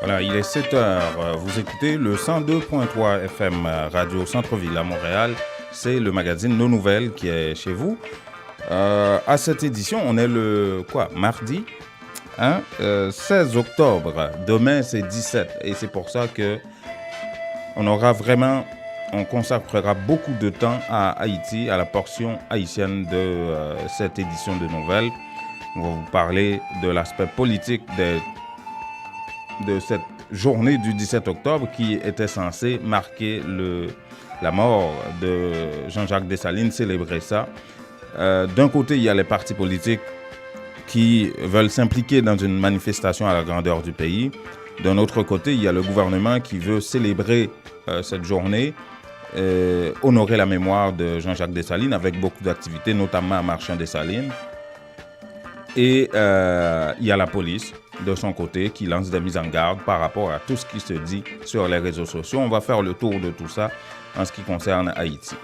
Voilà, il est 7 heures. Vous écoutez le 102.3 FM Radio Centre-Ville à Montréal. C'est le magazine Nos Nouvelles qui est chez vous. À cette édition, on est le mardi 16 octobre. Demain, c'est 17. Et c'est pour ça que on consacrera beaucoup de temps à Haïti, à la portion haïtienne de cette édition de Nouvelles. On va vous parler de l'aspect politique de cette journée du 17 octobre qui était censée marquer la mort de Jean-Jacques Dessalines, célébrer ça. D'un côté, il y a les partis politiques qui veulent s'impliquer dans une manifestation à la grandeur du pays. D'un autre côté, il y a le gouvernement qui veut célébrer cette journée, honorer la mémoire de Jean-Jacques Dessalines avec beaucoup d'activités, notamment à Marchand-Dessalines. Et il y a la police de son côté qui lance des mises en garde par rapport à tout ce qui se dit sur les réseaux sociaux. On va faire le tour de tout ça en ce qui concerne Haïti.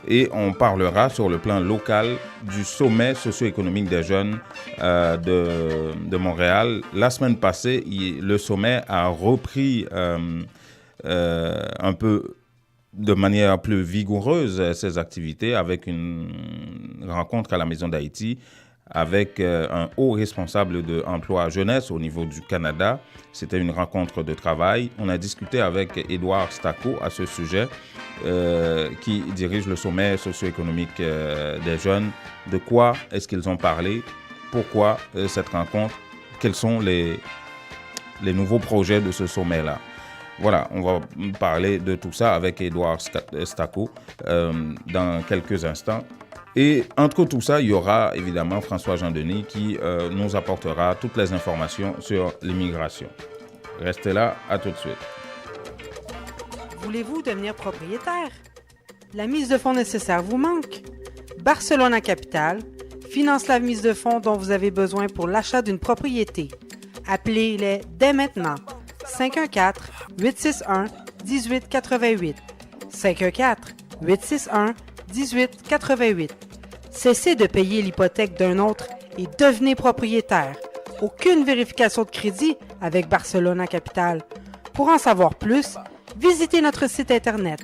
Et on parlera sur le plan local du sommet socio-économique des jeunes de Montréal. La semaine passée, le sommet a repris un peu de manière plus vigoureuse ses activités avec une rencontre à la Maison d'Haïti avec un haut responsable de emploi jeunesse au niveau du Canada. C'était une rencontre de travail. On a discuté avec Édouard Stacco à ce sujet, qui dirige le sommet socio-économique des jeunes. De quoi est-ce qu'ils ont parlé? Pourquoi cette rencontre? Quels sont les nouveaux projets de ce sommet-là? Voilà, on va parler de tout ça avec Édouard Stacco dans quelques instants. Et entre tout ça, il y aura évidemment François Jean-Denis qui nous apportera toutes les informations sur l'immigration. Restez là, à tout de suite. Voulez-vous devenir propriétaire? La mise de fonds nécessaire vous manque? Barcelona Capital finance la mise de fonds dont vous avez besoin pour l'achat d'une propriété. Appelez-les dès maintenant. 514-861-1888. 514-861-1888. Cessez de payer l'hypothèque d'un autre et devenez propriétaire. Aucune vérification de crédit avec Barcelona Capital. Pour en savoir plus, visitez notre site internet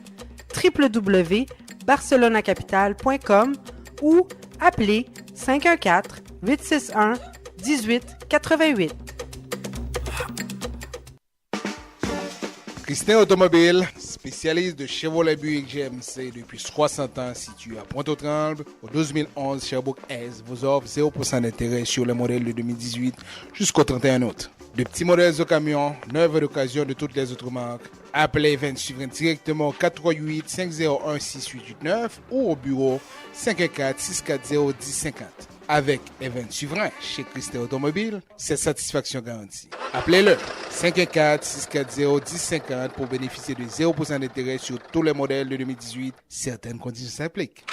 www.barcelonacapital.com ou appelez 514-861-1888. Christin Automobile, spécialiste de Chevrolet Buick GMC depuis 60 ans, situé à Pointe-aux-Trembles, au 12011 Sherbrooke-Est, vous offre 0% d'intérêt sur les modèles de 2018 jusqu'au 31 août. De petits modèles de camions, neuves d'occasion de toutes les autres marques. Appelez Event Suivrain directement au 438-501-6889 ou au bureau 514-640-1050. Avec Event Suivrain chez Christin Automobile, c'est satisfaction garantie. Appelez-le 514-640-1050 pour bénéficier de 0% d'intérêt sur tous les modèles de 2018. Certaines conditions s'appliquent.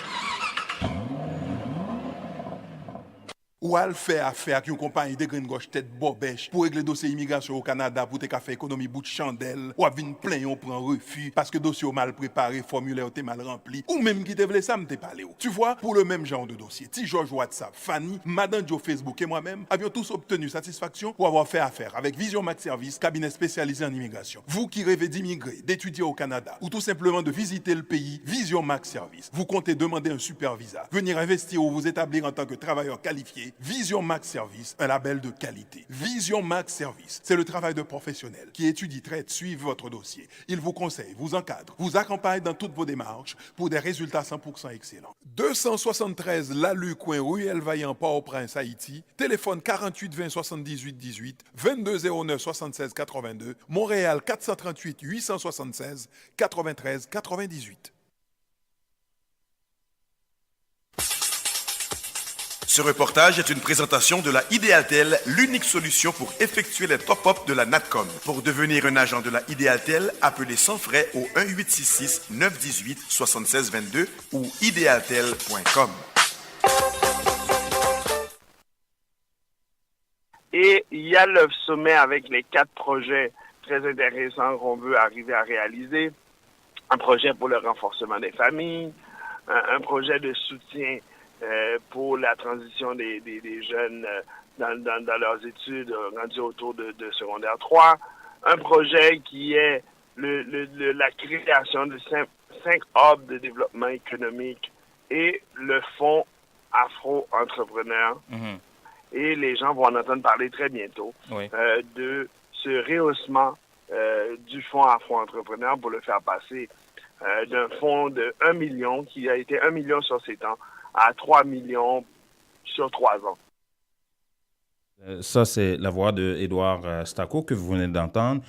Ou al fait affaire avec une compagnie de green gauche tête bobèche pour régler dossier immigration au Canada pour te faire économie bout de chandelle ou à venir plein on prend refus parce que dossier mal préparé, formulaire t'es mal rempli ou même qui te voulait ça me te parler. Tu vois, pour le même genre de dossier, Ti George WhatsApp, Fanny, Madame Joe Facebook et moi-même avions tous obtenu satisfaction pour avoir fait affaire avec Vision Max Service, cabinet spécialisé en immigration. Vous qui rêvez d'immigrer, d'étudier au Canada ou tout simplement de visiter le pays, Vision Max Service. Vous comptez demander un super visa, venir investir ou vous établir en tant que travailleur qualifié. Vision Max Service, un label de qualité. Vision Max Service, c'est le travail de professionnels qui étudient, traitent, suivent votre dossier. Ils vous conseillent, vous encadrent, vous accompagnent dans toutes vos démarches pour des résultats 100% excellents. 273 Lalu, coin Ruelle Vaillant, Port-au-Prince, Haïti. Téléphone 48 20 78 18, 22 09 76 82. Montréal 438 876 93 98. Ce reportage est une présentation de la Idealtel, l'unique solution pour effectuer les top-up de la Natcom. Pour devenir un agent de la Idealtel, appelez sans frais au 1-866-918-7622 ou idealtel.com. Et il y a le sommet avec les 4 projets très intéressants qu'on veut arriver à réaliser. Un projet pour le renforcement des familles, un projet de soutien pour la transition des jeunes dans leurs études rendues autour de secondaire 3, un projet qui est la création de 5 hubs de développement économique et le fonds Afro-Entrepreneur. Et les gens vont en entendre parler très bientôt de ce rehaussement du fonds Afro-Entrepreneur pour le faire passer d'un fonds de 1 million qui a été 1 million sur 7 ans à 3 millions sur 3 ans. Ça, c'est la voix d'Édouard Stacot que vous venez d'entendre.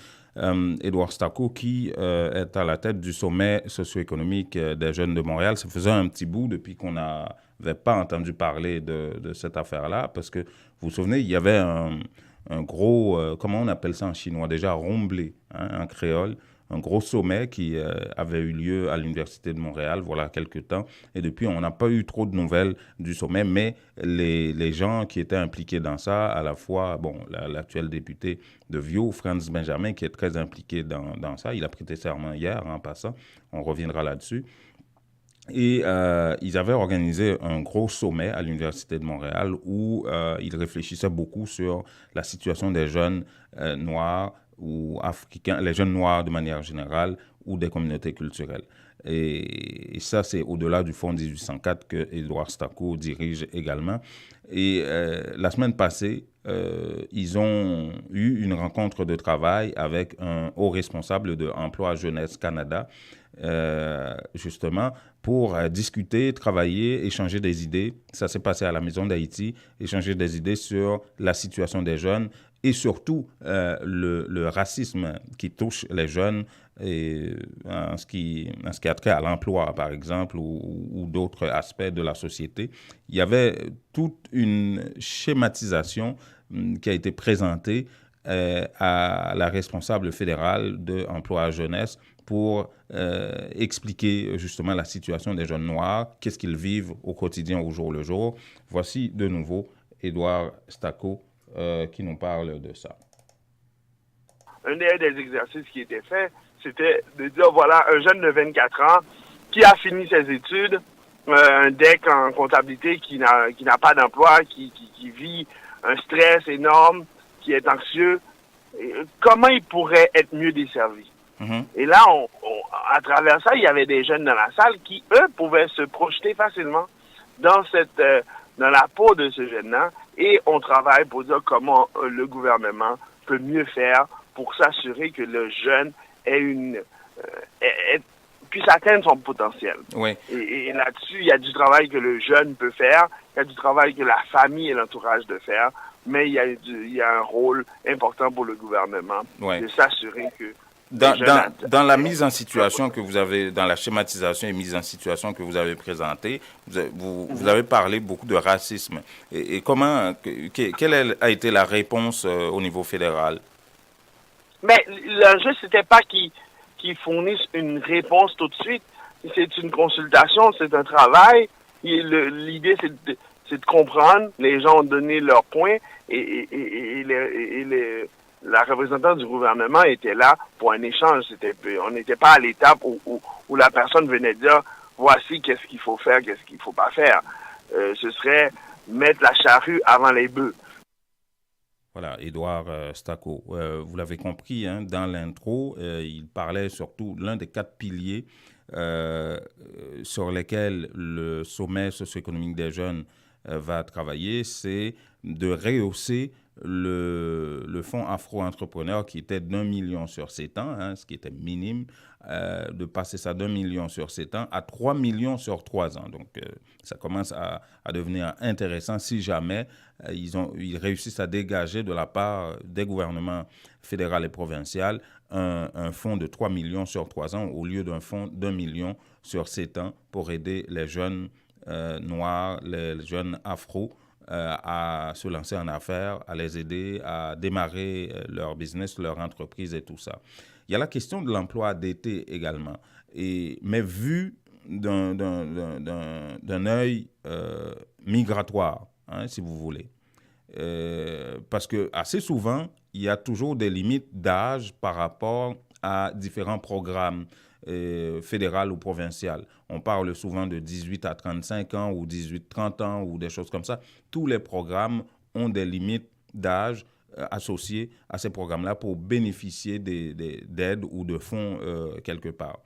Édouard Stacot qui est à la tête du sommet socio-économique des jeunes de Montréal. Ça faisait un petit bout depuis qu'on n'avait pas entendu parler de cette affaire-là, parce que, vous vous souvenez, il y avait un gros, comment on appelle ça en chinois déjà, romblé, en créole, un gros sommet qui avait eu lieu à l'Université de Montréal, voilà, quelques temps. Et depuis, on n'a pas eu trop de nouvelles du sommet, mais les gens qui étaient impliqués dans ça, à la fois, bon, l'actuel député de Viau, Franz Benjamin, qui est très impliqué dans ça, il a prêté serment hier, en passant, on reviendra là-dessus. Et ils avaient organisé un gros sommet à l'Université de Montréal où ils réfléchissaient beaucoup sur la situation des jeunes noirs ou africains, les jeunes noirs de manière générale, ou des communautés culturelles. Et ça, c'est au-delà du Fonds 1804 que Édouard Stacot dirige également. Et la semaine passée, ils ont eu une rencontre de travail avec un haut responsable de Emploi Jeunesse Canada, justement, pour discuter, travailler, échanger des idées. Ça s'est passé à la Maison d'Haïti, échanger des idées sur la situation des jeunes et surtout le racisme qui touche les jeunes et en ce qui a trait à l'emploi, par exemple, ou d'autres aspects de la société. Il y avait toute une schématisation qui a été présentée à la responsable fédérale de Emploi à Jeunesse pour expliquer justement la situation des jeunes noirs, qu'est-ce qu'ils vivent au quotidien, au jour le jour. Voici de nouveau Édouard Stacot qui nous parle de ça. Un des exercices qui était fait, c'était de dire, voilà, un jeune de 24 ans qui a fini ses études, un DEC en comptabilité qui n'a pas d'emploi, qui vit un stress énorme, qui est anxieux, comment il pourrait être mieux desservi? Et là, à travers ça, il y avait des jeunes dans la salle qui, eux, pouvaient se projeter facilement dans la peau de ce jeune-là. Et on travaille pour dire comment le gouvernement peut mieux faire pour s'assurer que le jeune puisse atteindre son potentiel. Oui. Et là-dessus, il y a du travail que le jeune peut faire, il y a du travail que la famille et l'entourage de faire, mais il y a un rôle important pour le gouvernement de s'assurer que dans la mise en situation que vous avez, dans la schématisation et mise en situation que vous avez présentée, vous avez parlé beaucoup de racisme. Et quelle a été la réponse au niveau fédéral? Mais l'enjeu, c'était pas qu'ils fournissent une réponse tout de suite. C'est une consultation, c'est un travail. L'idée, c'est de comprendre. Les gens ont donné leur point et la représentante du gouvernement était là pour un échange. On n'était pas à l'étape où la personne venait dire voici qu'est-ce qu'il faut faire, qu'est-ce qu'il ne faut pas faire. Ce serait mettre la charrue avant les bœufs. Voilà, Édouard Stacot. Vous l'avez compris, hein, dans l'intro, il parlait surtout l'un des 4 piliers sur lesquels le sommet socio-économique des jeunes va travailler, c'est de rehausser le fonds Afro-Entrepreneur qui était d'1 million sur 7 ans, hein, ce qui était minime, de passer ça d'1 million sur 7 ans à 3 millions sur 3 ans. Donc, ça commence à devenir intéressant si jamais ils réussissent à dégager de la part des gouvernements fédéral et provincial un fonds de 3 millions sur 3 ans au lieu d'un fonds d'1 million sur 7 ans pour aider les jeunes noirs, les jeunes afro, à se lancer en affaires, à les aider à démarrer leur business, leur entreprise et tout ça. Il y a la question de l'emploi d'été également, mais vu d'un œil migratoire, hein, si vous voulez. Parce que assez souvent, il y a toujours des limites d'âge par rapport à différents programmes fédéral ou provincial. On parle souvent de 18 à 35 ans ou 18-30 ans ou des choses comme ça. Tous les programmes ont des limites d'âge associés à ces programmes-là pour bénéficier d'aides ou de fonds quelque part.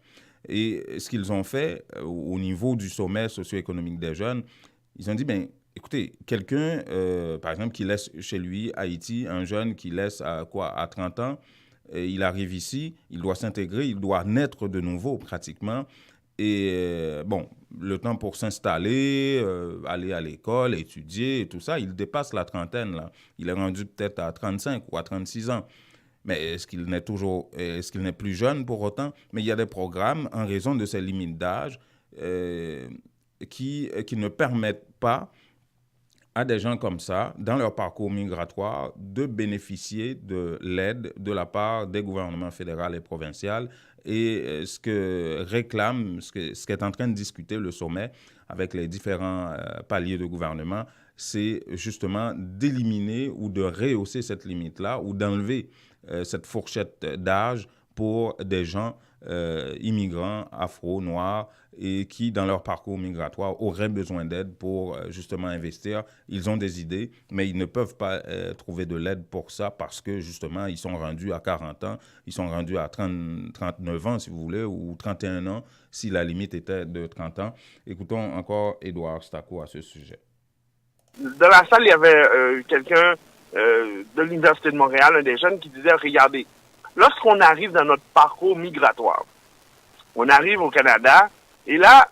Et ce qu'ils ont fait au niveau du sommet socio-économique des jeunes, ils ont dit, écoutez, quelqu'un, par exemple, qui laisse chez lui, Haïti, un jeune qui laisse à 30 ans, il arrive ici, il doit s'intégrer, il doit naître de nouveau pratiquement. Et le temps pour s'installer, aller à l'école, étudier et tout ça, il dépasse la trentaine, là. Il est rendu peut-être à 35 ou à 36 ans. Mais est-ce qu'il n'est plus jeune pour autant? Mais il y a des programmes, en raison de ces limites d'âge, qui ne permettent pas à des gens comme ça, dans leur parcours migratoire, de bénéficier de l'aide de la part des gouvernements fédéral et provincial. Et ce que réclame, ce qu'est en train de discuter le sommet avec les différents paliers de gouvernement, c'est justement d'éliminer ou de rehausser cette limite-là ou d'enlever cette fourchette d'âge pour des gens immigrants, afro, noirs, et qui, dans leur parcours migratoire, auraient besoin d'aide pour justement investir. Ils ont des idées, mais ils ne peuvent pas trouver de l'aide pour ça parce que, justement, ils sont rendus à 40 ans, ils sont rendus à 39 ans, si vous voulez, ou 31 ans, si la limite était de 30 ans. Écoutons encore Édouard Stacco à ce sujet. Dans la salle, il y avait quelqu'un de l'Université de Montréal, un des jeunes, qui disait, regardez, lorsqu'on arrive dans notre parcours migratoire, on arrive au Canada, et là,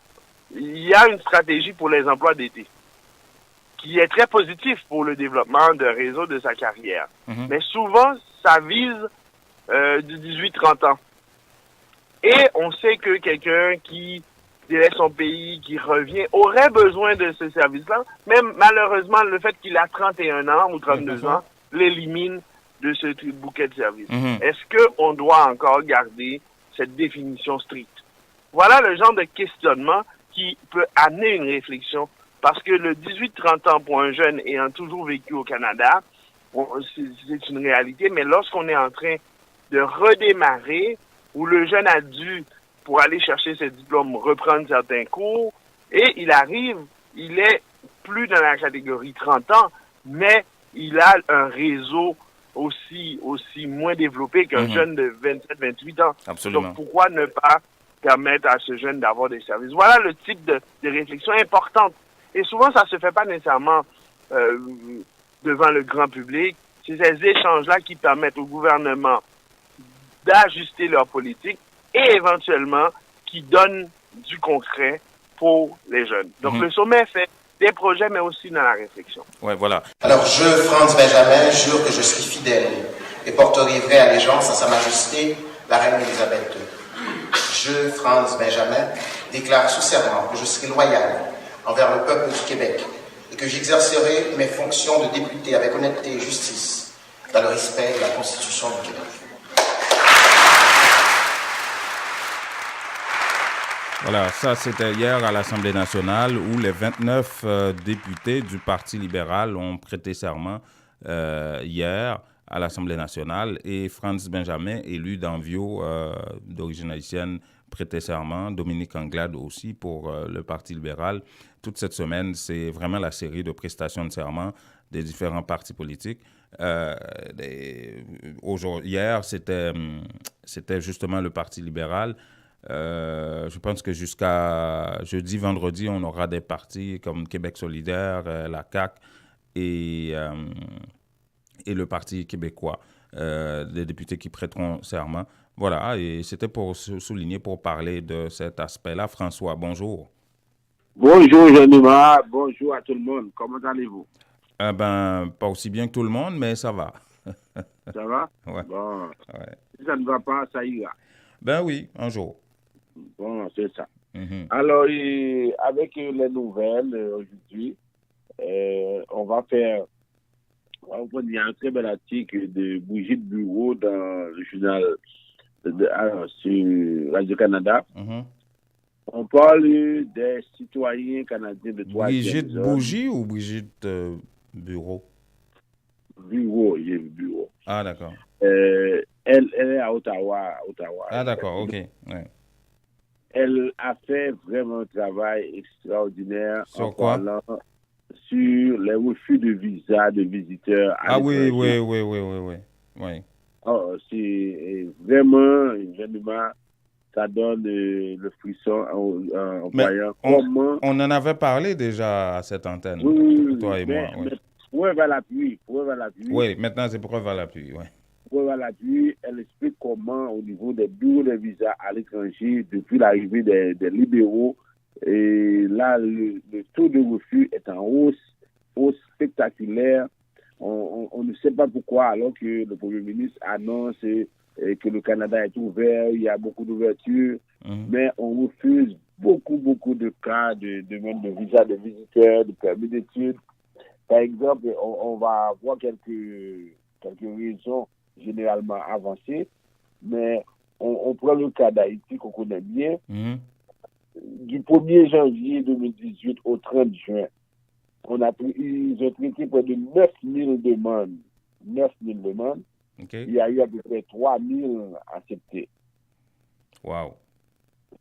il y a une stratégie pour les emplois d'été qui est très positive pour le développement d'un réseau de sa carrière. Mais souvent, ça vise du 18-30 ans. Et on sait que quelqu'un qui délaisse son pays, qui revient, aurait besoin de ce service-là. Même malheureusement, le fait qu'il a 31 ans ou 32 ans l'élimine de ce bouquet de services. Est-ce qu'on doit encore garder cette définition stricte? Voilà le genre de questionnement qui peut amener une réflexion, parce que le 18-30 ans pour un jeune ayant toujours vécu au Canada, c'est une réalité, mais lorsqu'on est en train de redémarrer, où le jeune a dû, pour aller chercher ses diplômes, reprendre certains cours, et il arrive, il est plus dans la catégorie 30 ans, mais il a un réseau aussi moins développé qu'un jeune de 27-28 ans. Absolument. Donc pourquoi ne pas permettre à ce jeune d'avoir des services? Voilà le type de réflexion importante. Et souvent, ça ne se fait pas nécessairement devant le grand public. C'est ces échanges-là qui permettent au gouvernement d'ajuster leur politique et éventuellement qui donnent du concret pour les jeunes. Donc le sommet fait des projets, mais aussi dans la réflexion. Ouais, voilà. Alors, je, Franz Benjamin, jure que je suis fidèle et porterai vraie allégeance à Sa Majesté, la Reine Élisabeth II. Je, Franz Benjamin, déclare sous serment que je serai loyal envers le peuple du Québec et que j'exercerai mes fonctions de député avec honnêteté et justice dans le respect de la Constitution du Québec. Voilà, ça c'était hier à l'Assemblée nationale où les 29 députés du Parti libéral ont prêté serment hier à l'Assemblée nationale et Franz Benjamin, élu d'Anvio d'origine haïtienne, prêtait serment, Dominique Anglade aussi pour le Parti libéral. Toute cette semaine, c'est vraiment la série de prestations de serment des différents partis politiques. Hier, c'était justement le Parti libéral. Je pense que jusqu'à jeudi, vendredi, on aura des partis comme Québec solidaire, la CAQ et le Parti québécois, des députés qui prêteront serment. Voilà, et c'était pour souligner, pour parler de cet aspect-là. François, bonjour. Bonjour Jean-Nouma, bonjour à tout le monde. Comment allez-vous? Pas aussi bien que tout le monde, mais ça va. Ça va? Ouais. Bon, Ouais. si ça ne va pas, ça ira. Ben oui, un jour. Bon, c'est ça. Alors, avec les nouvelles aujourd'hui, on va prendre un très bel article de Brigitte Bureau dans le journal sur Radio-Canada. On parle des citoyens canadiens de troisième zone. Brigitte Bougie ou Brigitte Bureau? Bureau. Ah, d'accord. Elle est à Ottawa. Ah, d'accord, OK. Ouais. Elle a fait vraiment un travail extraordinaire. Sur quoi? sur les refus de visa de visiteurs à l'étranger. Oui. Oh, c'est vraiment, ça donne le frisson en voyant comment... On en avait parlé déjà à cette antenne, toi et moi. Mais preuve à l'appui. Oui, maintenant c'est preuve à l'appui, oui. Preuve à l'appui, elle explique comment, au niveau des bureaux de visa à l'étranger, depuis l'arrivée des libéraux, et là, le taux de refus est en hausse spectaculaire. On ne sait pas pourquoi, alors que le Premier ministre annonce que le Canada est ouvert, il y a beaucoup d'ouverture, mais on refuse beaucoup de cas de demande de visa de visiteurs, de permis d'études. Par exemple, on va avoir quelques raisons généralement avancées, mais on prend le cas d'Haïti qu'on connaît bien. Du 1er janvier 2018 au 30 juin, ils ont traité près de 9000 demandes. 9000 demandes. Okay. Il y a eu à peu près 3000 acceptés. Wow.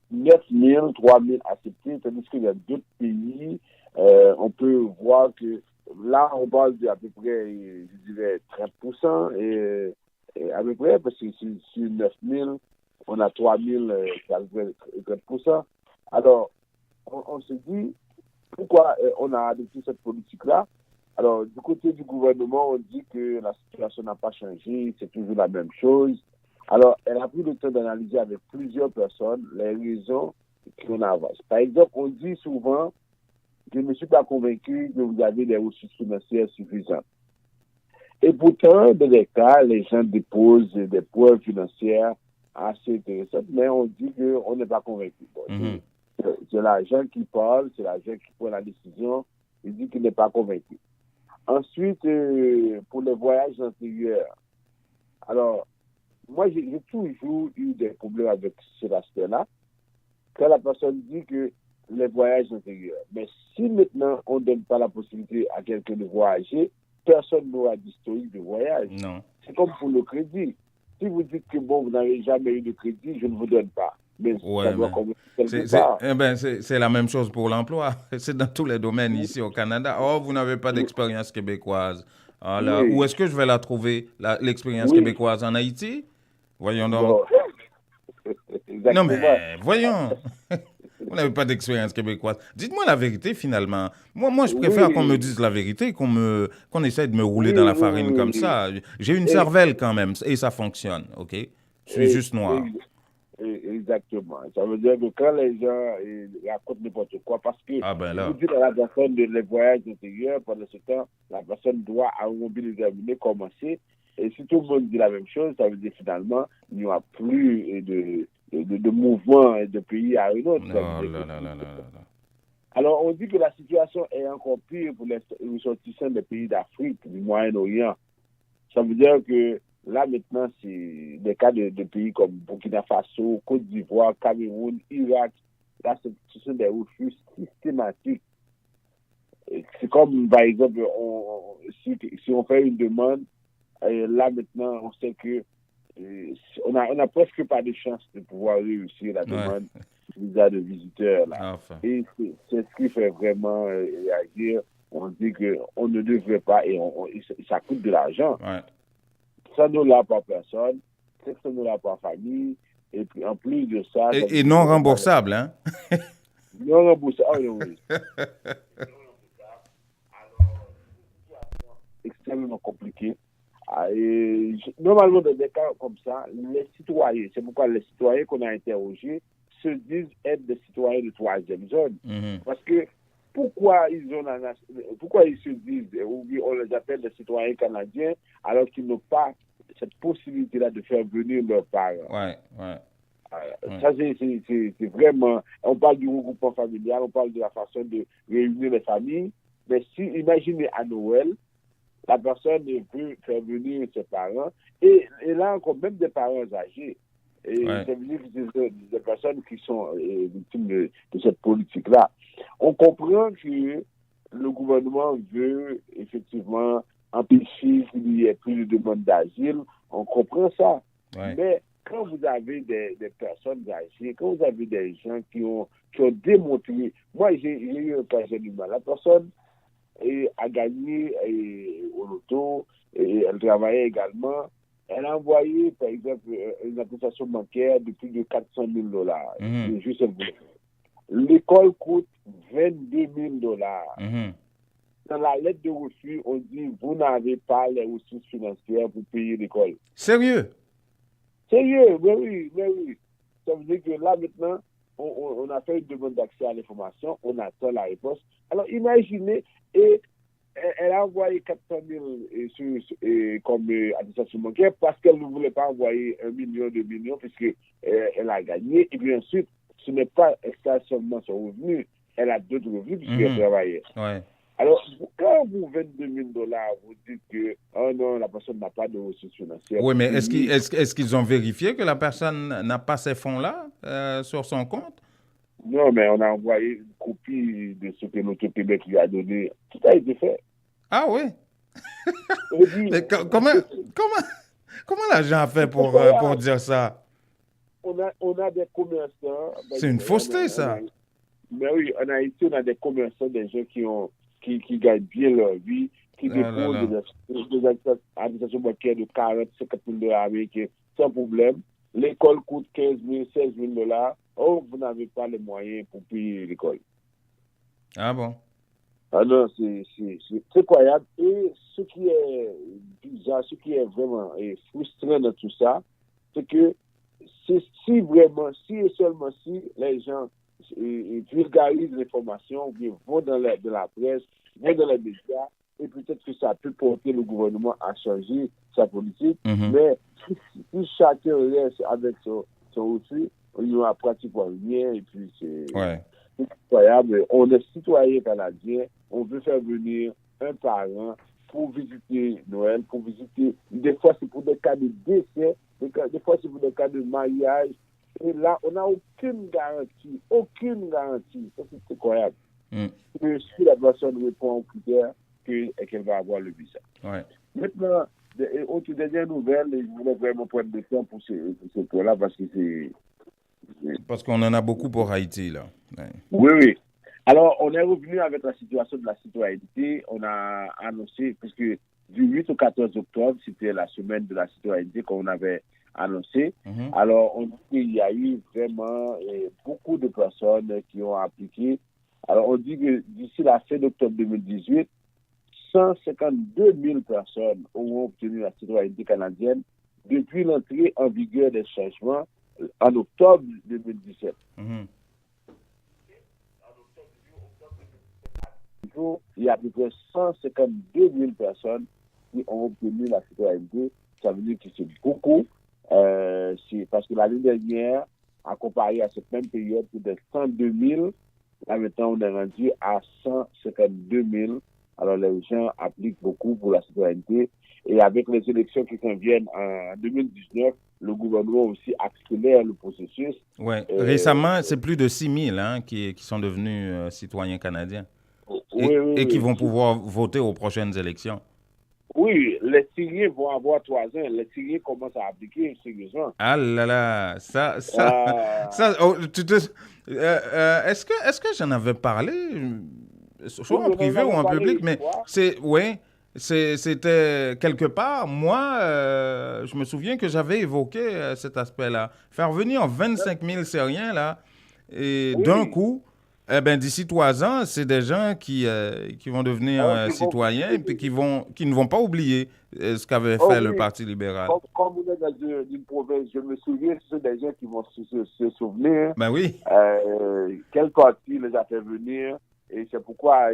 9000, 3000 acceptés, tandis qu'il y a d'autres pays, on peut voir que là, on parle d'à peu près, je dirais, 30%, et à peu près, parce que sur 9000, on a 3000, c'est à peu près 30%. Alors, on se dit, pourquoi on a adopté cette politique-là? Alors, du côté du gouvernement, on dit que la situation n'a pas changé, c'est toujours la même chose. Alors, elle a pris le temps d'analyser avec plusieurs personnes les raisons qu'on avance. Par exemple, on dit souvent, je ne suis pas convaincu que vous avez des ressources financières suffisantes. Et pourtant, dans les cas, les gens déposent des preuves financières assez intéressantes, mais on dit qu'on n'est pas convaincu. Bon, c'est l'agent qui parle, c'est l'agent qui prend la décision, il dit qu'il n'est pas convaincu. Ensuite, pour les voyages antérieurs, alors, moi, j'ai toujours eu des problèmes avec cet aspect-là. Quand la personne dit que les voyages antérieurs, mais si maintenant on ne donne pas la possibilité à quelqu'un de voyager, personne n'aura d'historique de voyage. Non. C'est comme pour le crédit. Si vous dites que bon, vous n'avez jamais eu de crédit, je ne vous donne pas. Mais ça doit commencer quelque part. C'est la même chose pour l'emploi. C'est dans tous les domaines ici au Canada. Oh, vous n'avez pas d'expérience québécoise. Alors, où est-ce que je vais la trouver, l'expérience québécoise en Haïti? Voyons donc. Non, mais voyons. Vous n'avez pas d'expérience québécoise. Dites-moi la vérité, finalement. Moi je préfère qu'on me dise la vérité, qu'on essaie de me rouler dans la farine comme ça. J'ai une cervelle quand même, et ça fonctionne, OK? Je suis juste noir. Exactement. Ça veut dire que quand les gens racontent n'importe quoi, parce que vous dites à la personne de les voyages intérieurs, pendant ce temps, la personne doit, à un moment déterminé, commencer. Et si tout le monde dit la même chose, ça veut dire finalement, il n'y aura plus de mouvement de pays à un autre. Alors, on dit que la situation est encore pire pour les ressortissants des pays d'Afrique, du Moyen-Orient. Ça veut dire que là, maintenant, c'est des cas de pays comme Burkina Faso, Côte d'Ivoire, Cameroun, Irak. Là, ce sont des refus systématiques. C'est comme, par exemple, si on fait une demande, là, maintenant, on sait que on a presque pas de chance de pouvoir réussir la demande visa de visiteurs. Là. Enfin. Et c'est ce qui fait vraiment réagir. On dit qu'on ne devrait pas et ça coûte de l'argent. Ouais. Ça ne l'a pas personne, ça ne l'a pas famille, et puis en plus de ça... Et non remboursable, hein? Non remboursable, oui. Alors, extrêmement compliqué. Et, normalement, dans des cas comme ça, les citoyens, c'est pourquoi les citoyens qu'on a interrogés se disent être des citoyens de troisième zone. Parce que pourquoi ils se disent, ou on les appelle des citoyens canadiens, alors qu'ils n'ont pas cette possibilité-là de faire venir leurs parents. Ça, c'est vraiment... On parle du regroupement familial, on parle de la façon de réunir les familles, mais si, imaginez à Noël, la personne veut faire venir ses parents, et là encore, même des parents âgés, et ça veut dire que des personnes qui sont victimes de cette politique-là. On comprend que le gouvernement veut effectivement empêcher qu'il y ait plus de demandes d'asile. On comprend ça. Mais quand vous avez des personnes âgées, quand vous avez des gens qui ont démontré... Moi, j'ai eu un cas, j'ai du mal. La personne a gagné au loto, et elle travaillait également. Elle a envoyé, par exemple, une attestation bancaire de plus de $400,000. Juste l'école coûte $22,000. Dans la lettre de refus, on dit vous n'avez pas les ressources financières pour payer l'école. Sérieux? Sérieux, mais oui. Ça veut dire que là, maintenant, on a fait une demande d'accès à l'information, on attend la réponse. Alors, imaginez, et elle a envoyé 400,000 comme attestation bancaire parce qu'elle ne voulait pas envoyer 1 million, 2 millions, puisque elle a gagné. Et puis ensuite, ce n'est pas ça seulement son revenu, elle a d'autres revenus puisqu'elle travaillait. Ouais. Alors, quand vous $22,000, vous dites que oh non, la personne n'a pas de ressources financières. Oui, mais est-ce qu'ils ont vérifié que la personne n'a pas ces fonds-là sur son compte? Non, mais on a envoyé une copie de ce que l'Auto-Québec lui a donné. Tout a été fait. Ah oui? Mais comment l'agent a fait pour dire ça? On a des commerçants. C'est une fausseté, ça. Mais oui, en Haïti, on a des commerçants, des gens qui gagnent bien leur vie, qui déposent des attestations bancaires de $40,000, $50,000 américains sans problème. L'école coûte $15,000, $16,000. Oh, vous n'avez pas les moyens pour payer l'école. Ah bon? Ah non, c'est incroyable. Et ce qui est bizarre, ce qui est vraiment frustrant dans tout ça, c'est que si et seulement si les gens vulgarisent l'information, ou bien vont dans la presse, vont dans les médias, et peut-être que ça peut porter le gouvernement à changer sa politique. Mais si chacun reste avec son refus, il n'y aura pratiquement rien, et puis c'est incroyable. On est citoyen canadien, on veut faire venir un parent pour visiter Noël, pour visiter, des fois c'est pour des cas de décès, des fois c'est pour des cas de mariage, et là on n'a aucune garantie. Ça c'est incroyable. Que si la personne répond aux critères, qu'elle va avoir le visa. Maintenant, autre dernière nouvelle, je voulais vraiment prendre le temps pour ce point-là, parce que c'est... Parce qu'on en a beaucoup pour Haïti, là. Oui. Alors, on est revenu avec la situation de la citoyenneté. On a annoncé, puisque du 8 au 14 octobre, c'était la semaine de la citoyenneté qu'on avait annoncé. Alors, on dit qu'il y a eu vraiment beaucoup de personnes qui ont appliqué. Alors, on dit que d'ici la fin d'octobre 2018, 152 000 personnes auront obtenu la citoyenneté canadienne depuis l'entrée en vigueur des changements en octobre 2017. Il y a à peu près 152 000 personnes qui ont obtenu la citoyenneté. Ça veut dire que c'est beaucoup. C'est parce que l'année dernière, à comparer à cette même période, c'était 102 000. Là, maintenant, on est rendu à 152 000. Alors, les gens appliquent beaucoup pour la citoyenneté. Et avec les élections qui s'en viennent en 2019, le gouvernement aussi accélère le processus. Oui, récemment, c'est plus de 6 000 qui sont devenus citoyens canadiens. Et qui vont pouvoir voter aux prochaines élections. Oui, les Syriens vont avoir 3 ans. Les Syriens commencent à appliquer sérieusement. Ah là là, est-ce que j'en avais parlé, soit en privé ou en public, mais c'était quelque part, moi, je me souviens que j'avais évoqué cet aspect-là. Faire venir 25 000 Syriens, là, et d'un coup, d'ici 3 ans, c'est des gens qui vont devenir citoyens et qui ne vont pas oublier ce qu'avait fait le Parti libéral. Comme vous êtes dans une province, je me souviens, ce sont des gens qui vont se souvenir. Ben oui. Quel parti les a fait venir, et c'est pourquoi,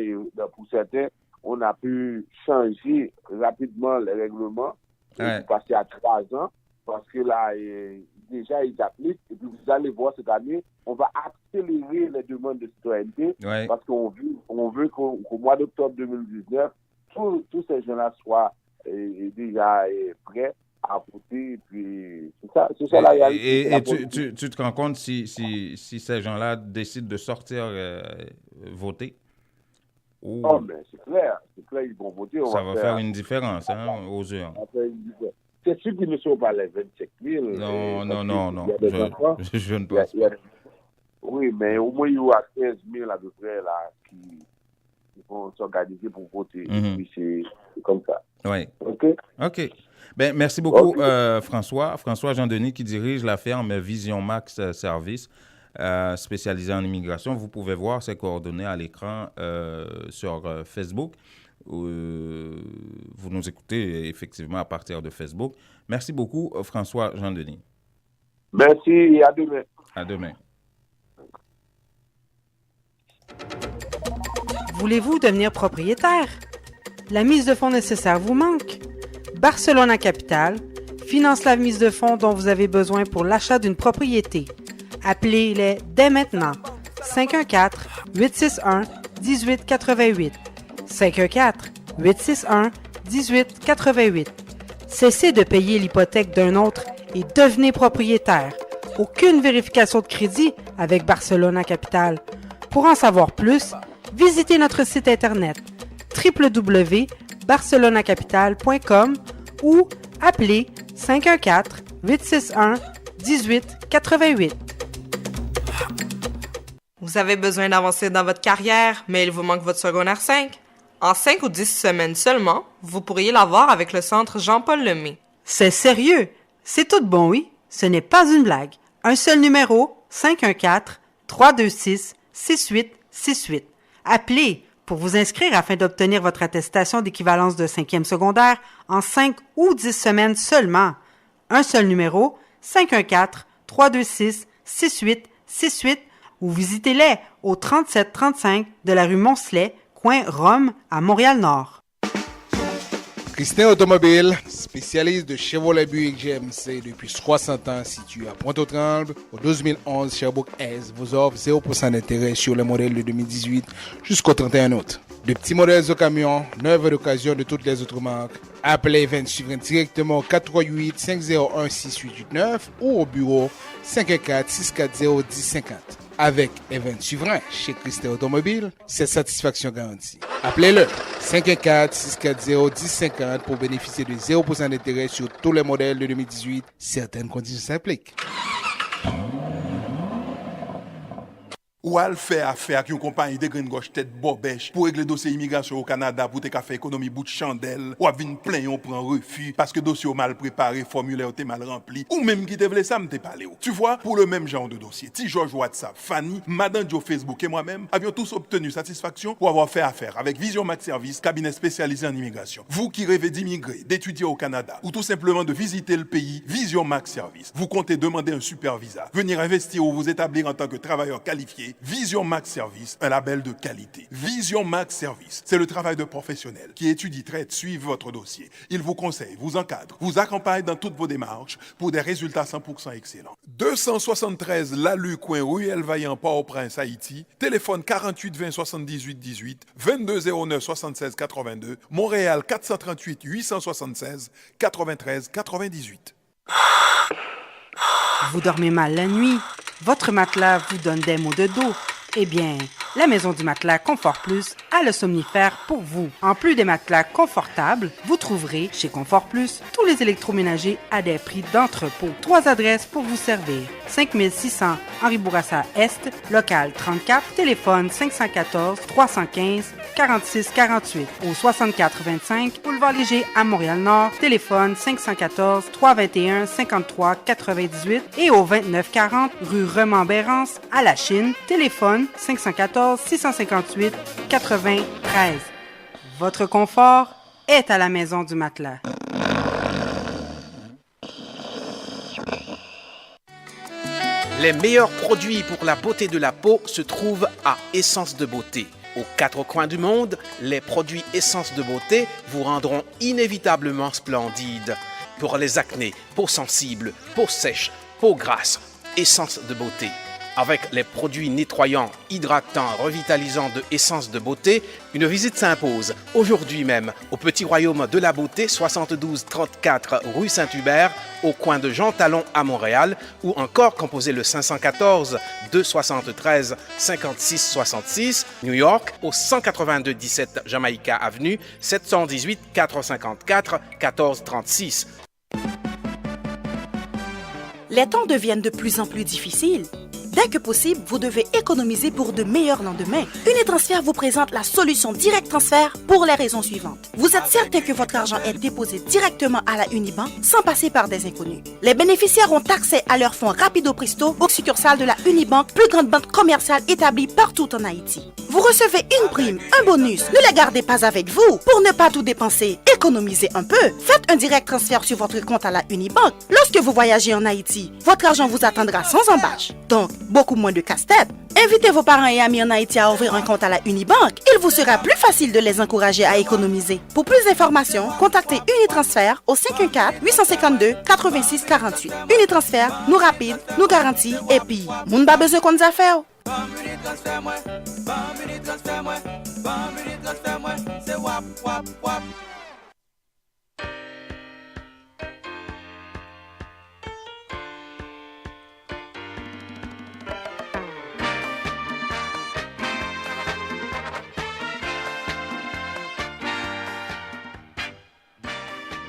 pour certains, on a pu changer rapidement les règlements pour passer à 3 ans, parce que là, déjà, ils appliquent, et puis vous allez voir cette année, on va accélérer les demandes de citoyenneté, parce qu'on veut qu'au mois d'octobre 2019, tous ces gens-là soient déjà prêts à voter, et puis c'est ça la réalité. Et tu te rends compte si ces gens-là décident de sortir voter? Oh, mais c'est clair, ils vont voter. Ça va faire une différence aux urnes. C'est sûr qu'ils ne sont pas les 25 000. Non. Je ne pense pas. Oui, mais au moins, il y aura 15 000 à peu près là, il faut s'organiser pour voter. Et puis c'est comme ça. Oui. OK. Ben, merci beaucoup, François. François Jean-Denis, qui dirige la ferme Vision Max Service, spécialisée en immigration. Vous pouvez voir ses coordonnées à l'écran sur Facebook. Vous nous écoutez effectivement à partir de Facebook. Merci beaucoup, François Jean-Denis. Merci et à demain. À demain. Voulez-vous devenir propriétaire? La mise de fonds nécessaire vous manque? Barcelona Capital finance la mise de fonds dont vous avez besoin pour l'achat d'une propriété. Appelez-les dès maintenant. 514-861-1888. 514-861-1888. Cessez de payer l'hypothèque d'un autre et devenez propriétaire. Aucune vérification de crédit avec Barcelona Capital. Pour en savoir plus, visitez notre site internet www.barcelonacapital.com ou appelez 514-861-1888. Vous avez besoin d'avancer dans votre carrière, mais il vous manque votre secondaire 5? En 5 ou 10 semaines seulement, vous pourriez l'avoir avec le centre Jean-Paul Lemay. C'est sérieux? C'est tout bon, oui? Ce n'est pas une blague. Un seul numéro, 514-326-6868. Appelez pour vous inscrire afin d'obtenir votre attestation d'équivalence de 5e secondaire en 5 ou 10 semaines seulement. Un seul numéro, 514-326-6868 ou visitez-les au 3735 de la rue Moncelet, coin Rome, à Montréal-Nord. Christin Automobile, spécialiste de Chevrolet Buick GMC depuis 60 ans, situé à Pointe-aux-Trembles, au 12011 Sherbrooke-Est, vous offre 0% d'intérêt sur les modèles de 2018 jusqu'au 31 août. De petits modèles de camions, neuves d'occasion de toutes les autres marques. Appelez Event Suivant directement au 438-501-6889 ou au bureau 514-640-1050. Avec Event Suivant chez Christin Automobile, c'est satisfaction garantie. Appelez-le 514-640-1050 pour bénéficier de 0% d'intérêt sur tous les modèles de 2018. Certaines conditions s'appliquent. Ou al faire affaire avec une compagnie de green gauche tête bobèche pour régler dossier immigration au Canada pour te faire économie bout de chandelle ou à venir plein on prend refus parce que dossier mal préparé, formulaire était mal rempli ou même qui te voulait ça me te parler. Tu vois, pour le même genre de dossier, Ti George WhatsApp, Fanny, Madame Joe Facebook et moi-même avions tous obtenu satisfaction pour avoir fait affaire avec Vision Max Service, cabinet spécialisé en immigration. Vous qui rêvez d'immigrer, d'étudier au Canada ou tout simplement de visiter le pays, Vision Max Service. Vous comptez demander un super visa, venir investir ou vous établir en tant que travailleur qualifié. Vision Max Service, un label de qualité. Vision Max Service, c'est le travail de professionnels qui étudie, traite, suivent votre dossier. Il vous conseille, vous encadre, vous accompagne dans toutes vos démarches pour des résultats 100% excellents. 273 Lalu, coin Ruelle Vaillant, Port-au-Prince, Haïti. Téléphone 48 20 78 18, 22 09 76 82. Montréal 438 876 93 98. Vous dormez mal la nuit? Votre matelas vous donne des maux de dos? Eh bien, la Maison du Matelas Confort Plus a le somnifère pour vous. En plus des matelas confortables, vous trouverez chez Confort Plus tous les électroménagers à des prix d'entrepôt. 3 adresses pour vous servir. 5600 Henri Bourassa Est, local 34, téléphone 514-315-4648. Au 6425 Boulevard Léger à Montréal-Nord, téléphone 514-321-5398 et au 2940 rue Remembérance à La Chine, téléphone 514-658-93. Votre confort est à la Maison du Matelas. Les meilleurs produits pour la beauté de la peau se trouvent à Essence de Beauté. Aux 4 coins du monde, les produits Essence de Beauté vous rendront inévitablement splendide. Pour les acnés, peau sensible, peau sèche, peau grasse, Essence de Beauté. Avec les produits nettoyants, hydratants, revitalisants de Essence de Beauté, une visite s'impose aujourd'hui même au Petit Royaume de la Beauté, 7234 rue Saint-Hubert, au coin de Jean Talon à Montréal, ou encore composez le 514 273 56 66, New York, au 182 17 Jamaïca Avenue, 718 454 1436. Les temps deviennent de plus en plus difficiles. Dès que possible, vous devez économiser pour de meilleurs lendemains. Unitransfert vous présente la solution Direct Transfert pour les raisons suivantes. Vous êtes certain que votre argent est déposé directement à la Unibank sans passer par des inconnus. Les bénéficiaires ont accès à leurs fonds rapido presto aux succursales de la Unibank, plus grande banque commerciale établie partout en Haïti. Vous recevez une prime, un bonus. Ne les gardez pas avec vous. Pour ne pas tout dépenser, économisez un peu. Faites un direct transfert sur votre compte à la Unibank. Lorsque vous voyagez en Haïti, votre argent vous attendra sans embâche. Donc, beaucoup moins de casse-tête. Invitez vos parents et amis en Haïti à ouvrir un compte à la Unibank. Il vous sera plus facile de les encourager à économiser. Pour plus d'informations, contactez Unitransfert au 514-852-8648. Unitransfert, nous rapide, nous garantit et puis, moun ba besoin qu'on nous a fait.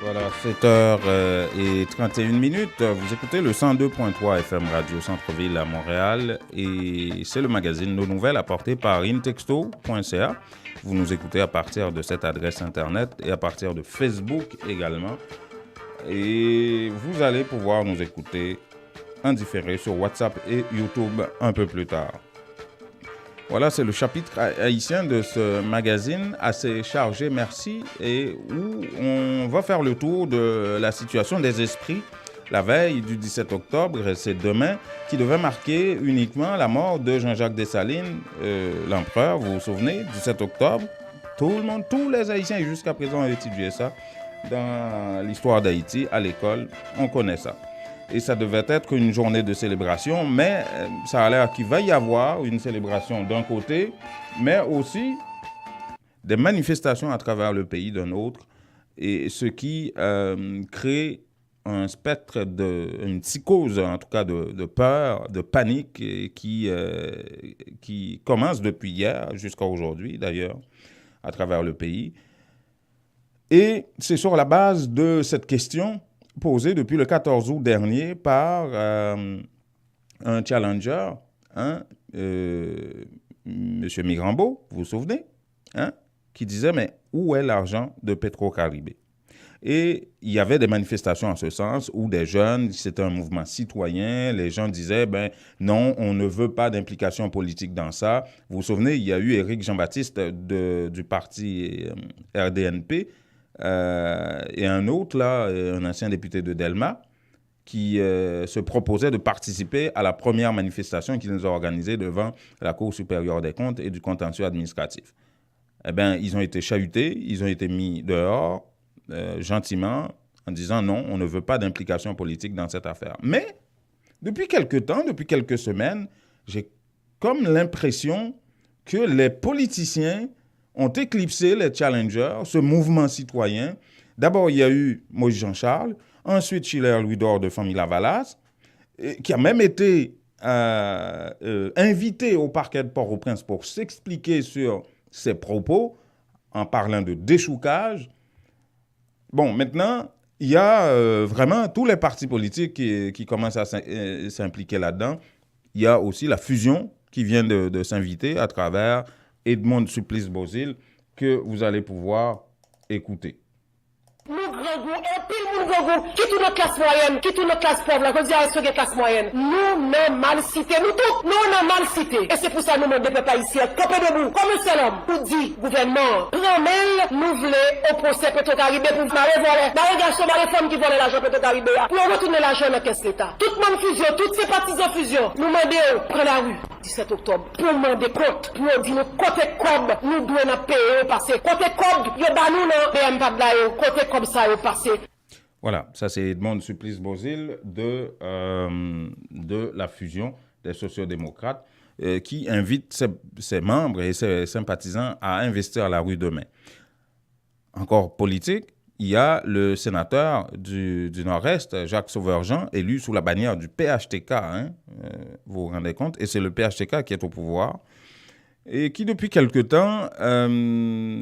Voilà, 7h31. Vous écoutez le 102.3 FM Radio Centre-Ville à Montréal et c'est le magazine Nos Nouvelles apporté par intexto.ca. Vous nous écoutez à partir de cette adresse internet et à partir de Facebook également. Et vous allez pouvoir nous écouter en différé sur WhatsApp et YouTube un peu plus tard. Voilà, c'est le chapitre haïtien de ce magazine assez chargé, merci, et où on va faire le tour de la situation des esprits la veille du 17 octobre, c'est demain, qui devait marquer uniquement la mort de Jean-Jacques Dessalines, l'empereur, vous vous souvenez, 17 octobre. Tout le monde, tous les Haïtiens jusqu'à présent ont étudié ça dans l'histoire d'Haïti, à l'école, on connaît ça. Et ça devait être une journée de célébration, mais ça a l'air qu'il va y avoir une célébration d'un côté, mais aussi des manifestations à travers le pays d'un autre, et ce qui crée un spectre, une psychose en tout cas de peur, de panique, qui commence depuis hier jusqu'à aujourd'hui d'ailleurs, à travers le pays. Et c'est sur la base de cette question posée depuis le 14 août dernier par un challenger, M. Migrambeau, vous vous souvenez, qui disait « Mais où est l'argent de Petro-Caribé ?» Et il y avait des manifestations en ce sens où des jeunes, c'était un mouvement citoyen, les gens disaient « Ben non, on ne veut pas d'implication politique dans ça. » Vous vous souvenez, il y a eu Éric Jean-Baptiste du parti RDNP, et un autre, là, un ancien député de Delma, qui se proposait de participer à la première manifestation qu'ils ont organisée devant la Cour supérieure des comptes et du contentieux administratif. Eh bien, ils ont été chahutés, ils ont été mis dehors, gentiment, en disant non, on ne veut pas d'implication politique dans cette affaire. Mais, depuis quelque temps, depuis quelques semaines, j'ai comme l'impression que les politiciens ont éclipsé les challengers, ce mouvement citoyen. D'abord, il y a eu Moïse Jean-Charles, ensuite Schiller Louis-Dor de Famille Lavalas, qui a même été invité au parquet de Port-au-Prince pour s'expliquer sur ses propos en parlant de déchoucage. Bon, maintenant, il y a vraiment tous les partis politiques qui commencent à s'impliquer là-dedans. Il y a aussi la fusion qui vient de s'inviter à travers Edmond Supplice-Bozil, que vous allez pouvoir écouter. Qui tout notre classe moyenne, qui tout notre classe pauvre, la direction de classe moyenne. Nous n'avons mal cité, nous tous, nous n'avons mal cité. Et c'est pour ça que nous demandons pas ici, camper debout, comme un seul homme, pour dire, gouvernement, prends-mail, nous voulons au procès Petro-Caribé pour marrer voler. Marrer garçon, marrer femme qui volent l'argent Petro-Caribé, pour retourner l'argent dans la caisse l'État. Tout le monde fusion, toutes ces partisans fusion, nous demandons, prends la rue, 17 octobre, pour demander compte, pour dire, nous, côté cob, nous devons payer au passé. Côté cob, yo ba nous, non, BM pas de la yo, côté cob ça au passé. Voilà, ça c'est Edmond Supplice-Bozil de la fusion des sociodémocrates qui invite ses membres et ses sympathisants à investir la rue demain. Encore politique, il y a le sénateur du Nord-Est, Jacques Sauveur-Jean, élu sous la bannière du PHTK, vous vous rendez compte, et c'est le PHTK qui est au pouvoir, et qui depuis quelque temps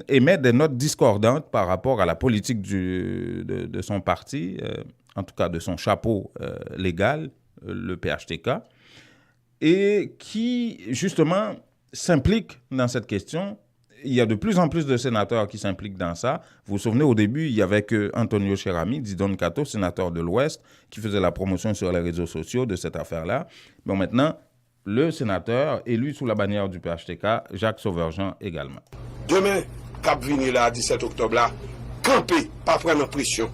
émet des notes discordantes par rapport à la politique de son parti, en tout cas de son chapeau légal, le PHTK. et qui, justement, s'implique dans cette question. Il y a de plus en plus de sénateurs qui s'impliquent dans ça. Vous vous souvenez, au début, il y avait que Antonio Cherami, dit Don Cato, sénateur de l'Ouest, qui faisait la promotion sur les réseaux sociaux de cette affaire-là. Bon, maintenant, le sénateur élu sous la bannière du PHTK, Jacques Sauverjean également. Demain, cap venir là, 17 octobre là, camper, pas prendre pression,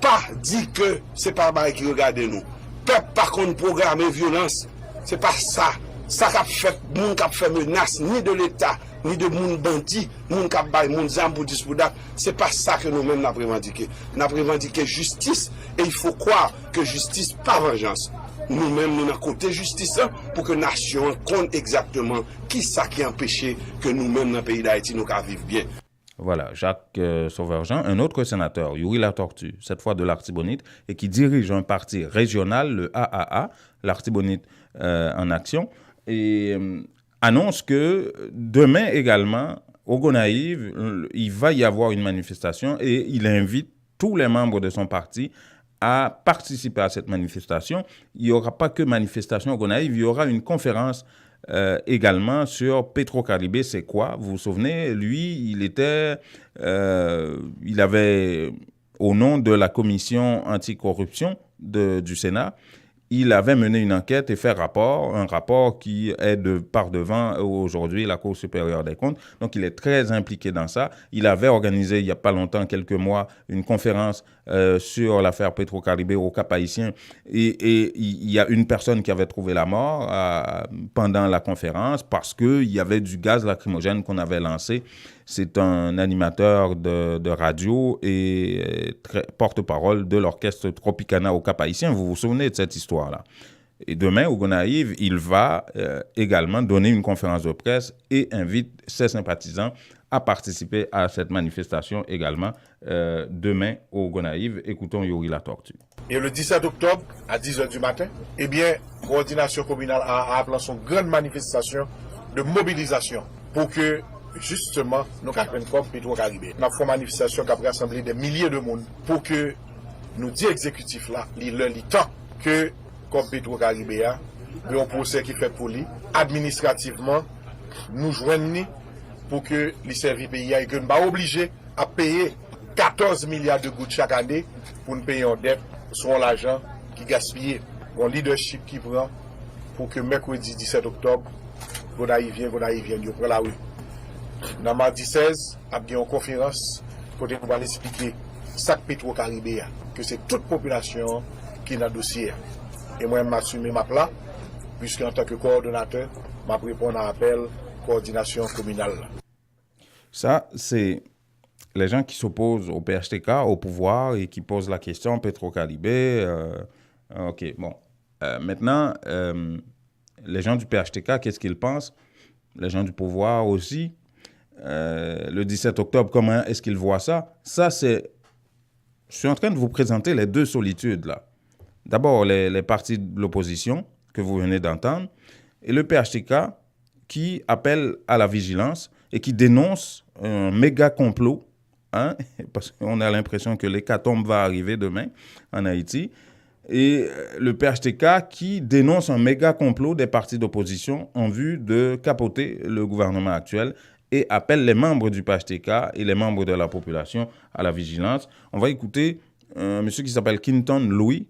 pas dire que c'est pas bail qui regarde nous. Peuple par contre programmer violence, c'est pas ça. Ça qu'a fait moun qu'a fait menace ni de l'État, ni de moun bandit, moun qu'a bail moun zam pour disputer, c'est pas ça que nous-mêmes n'a revendiqué. N'a revendiqué justice et il faut croire que justice pas vengeance. Nous-mêmes, nous avons côté justice pour que la nation compte exactement qui ça qui empêche que nous-mêmes, dans le pays d'Haïti, nous vivons bien. Voilà, Jacques Sauverjean, un autre sénateur, Yuri Latortue, cette fois de l'Artibonite, et qui dirige un parti régional, le AAA, l'Artibonite en action, et annonce que demain également, au Gonaïve, il va y avoir une manifestation et il invite tous les membres de son parti à participer à cette manifestation. Il n'y aura pas que manifestation au Gonaïve, il y aura une conférence également sur Petro-Caribé, c'est quoi? Vous vous souvenez, lui, il avait, au nom de la commission anticorruption du Sénat, il avait mené une enquête et fait un rapport qui est par devant aujourd'hui la Cour supérieure des comptes. Donc, il est très impliqué dans ça. Il avait organisé, il n'y a pas longtemps, quelques mois, une conférence sur l'affaire Petro-Caribé au Cap-Haïtien. Et il y a une personne qui avait trouvé la mort pendant la conférence parce qu'il y avait du gaz lacrymogène qu'on avait lancé. C'est un animateur de radio et porte-parole de l'orchestre Tropicana au Cap-Haïtien. Vous vous souvenez de cette histoire-là? Et demain, au Gonaïve, il va également donner une conférence de presse et invite ses sympathisants à participer à cette manifestation également demain au Gonaïve. Écoutons Yuri Latortue. Et le 17 octobre, à 10h du matin, eh bien, coordination communale a appelé son grande manifestation de mobilisation pour que justement, nous avons comme Petro-Caribé. Nous avons fait une manifestation qui a rassemblé des milliers de monde pour que nous dit exécutif là, il temps que comme Petro-Caribé a un procès qui fait pour lui, administrativement, nous joignons pour que les services pays et que nous pas obligés à payer 14 milliards de gouttes chaque année pour nous payer en dette sur l'argent qui gaspille. Un leadership qui prend pour que mercredi 17 octobre, Gonaïve vient, nous prend la rue. Dans mardi 16, il y a une conférence pour nous allons expliquer ça que Petro-Caribé, que c'est toute population qui est dans le dossier. Et moi, je m'assume ma place, puisque en tant que coordonnateur, je réponds à l'appel coordination communale. Ça, c'est les gens qui s'opposent au PHTK, au pouvoir, et qui posent la question Petro-Caribé. OK, bon. Maintenant, les gens du PHTK, qu'est-ce qu'ils pensent? Les gens du pouvoir aussi. Le 17 octobre, comment est-ce qu'ils voient ça? Ça, c'est... Je suis en train de vous présenter les deux solitudes, là. D'abord, les partis de l'opposition que vous venez d'entendre, et le PHTK qui appelle à la vigilance et qui dénonce un méga complot, hein, parce qu'on a l'impression que l'hécatombe va arriver demain en Haïti, et le PHTK qui dénonce un méga complot des partis d'opposition en vue de capoter le gouvernement actuel et appelle les membres du PHTK et les membres de la population à la vigilance. On va écouter un monsieur qui s'appelle Quinton Louis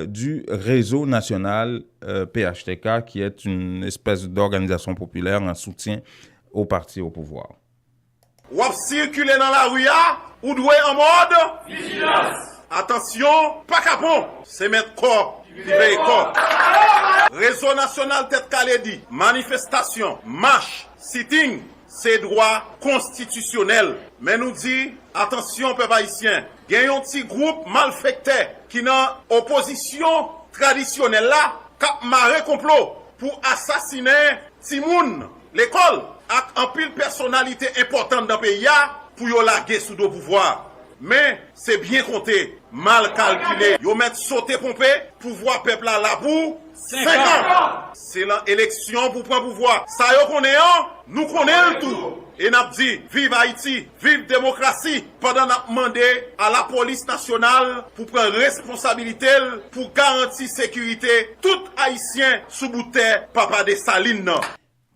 du réseau national PHTK, qui est une espèce d'organisation populaire en soutien au parti au pouvoir. Ou circuler dans la rue, ou doué en mode vigilance. Attention, pas capon, c'est mettre corps, libérer corps. Réseau national tête Kaledi, manifestation, marche, sitting, c'est droit constitutionnel. Mais nous dit, attention peuple haïtien, il y a un petit groupe malfecté qui dans opposition traditionnelle là, cap maré complot pour assassiner Timoun, l'école, avec un pile personnalité importante dans le pays pour y larguer sous le pouvoir. Mais c'est bien compté. mal calculé. Yo met sauter pompé, pouvoir peuple là pour 5 ans. C'est l'élection pour prendre pouvoir. Ça yo connaît, nous connaissons tout. Et n'a dit, vive Haïti, vive démocratie, pendant n'a demandé à la police nationale pour prendre responsabilité, pour garantir sécurité, tout Haïtien sous bout de terre, Papa Dessalines.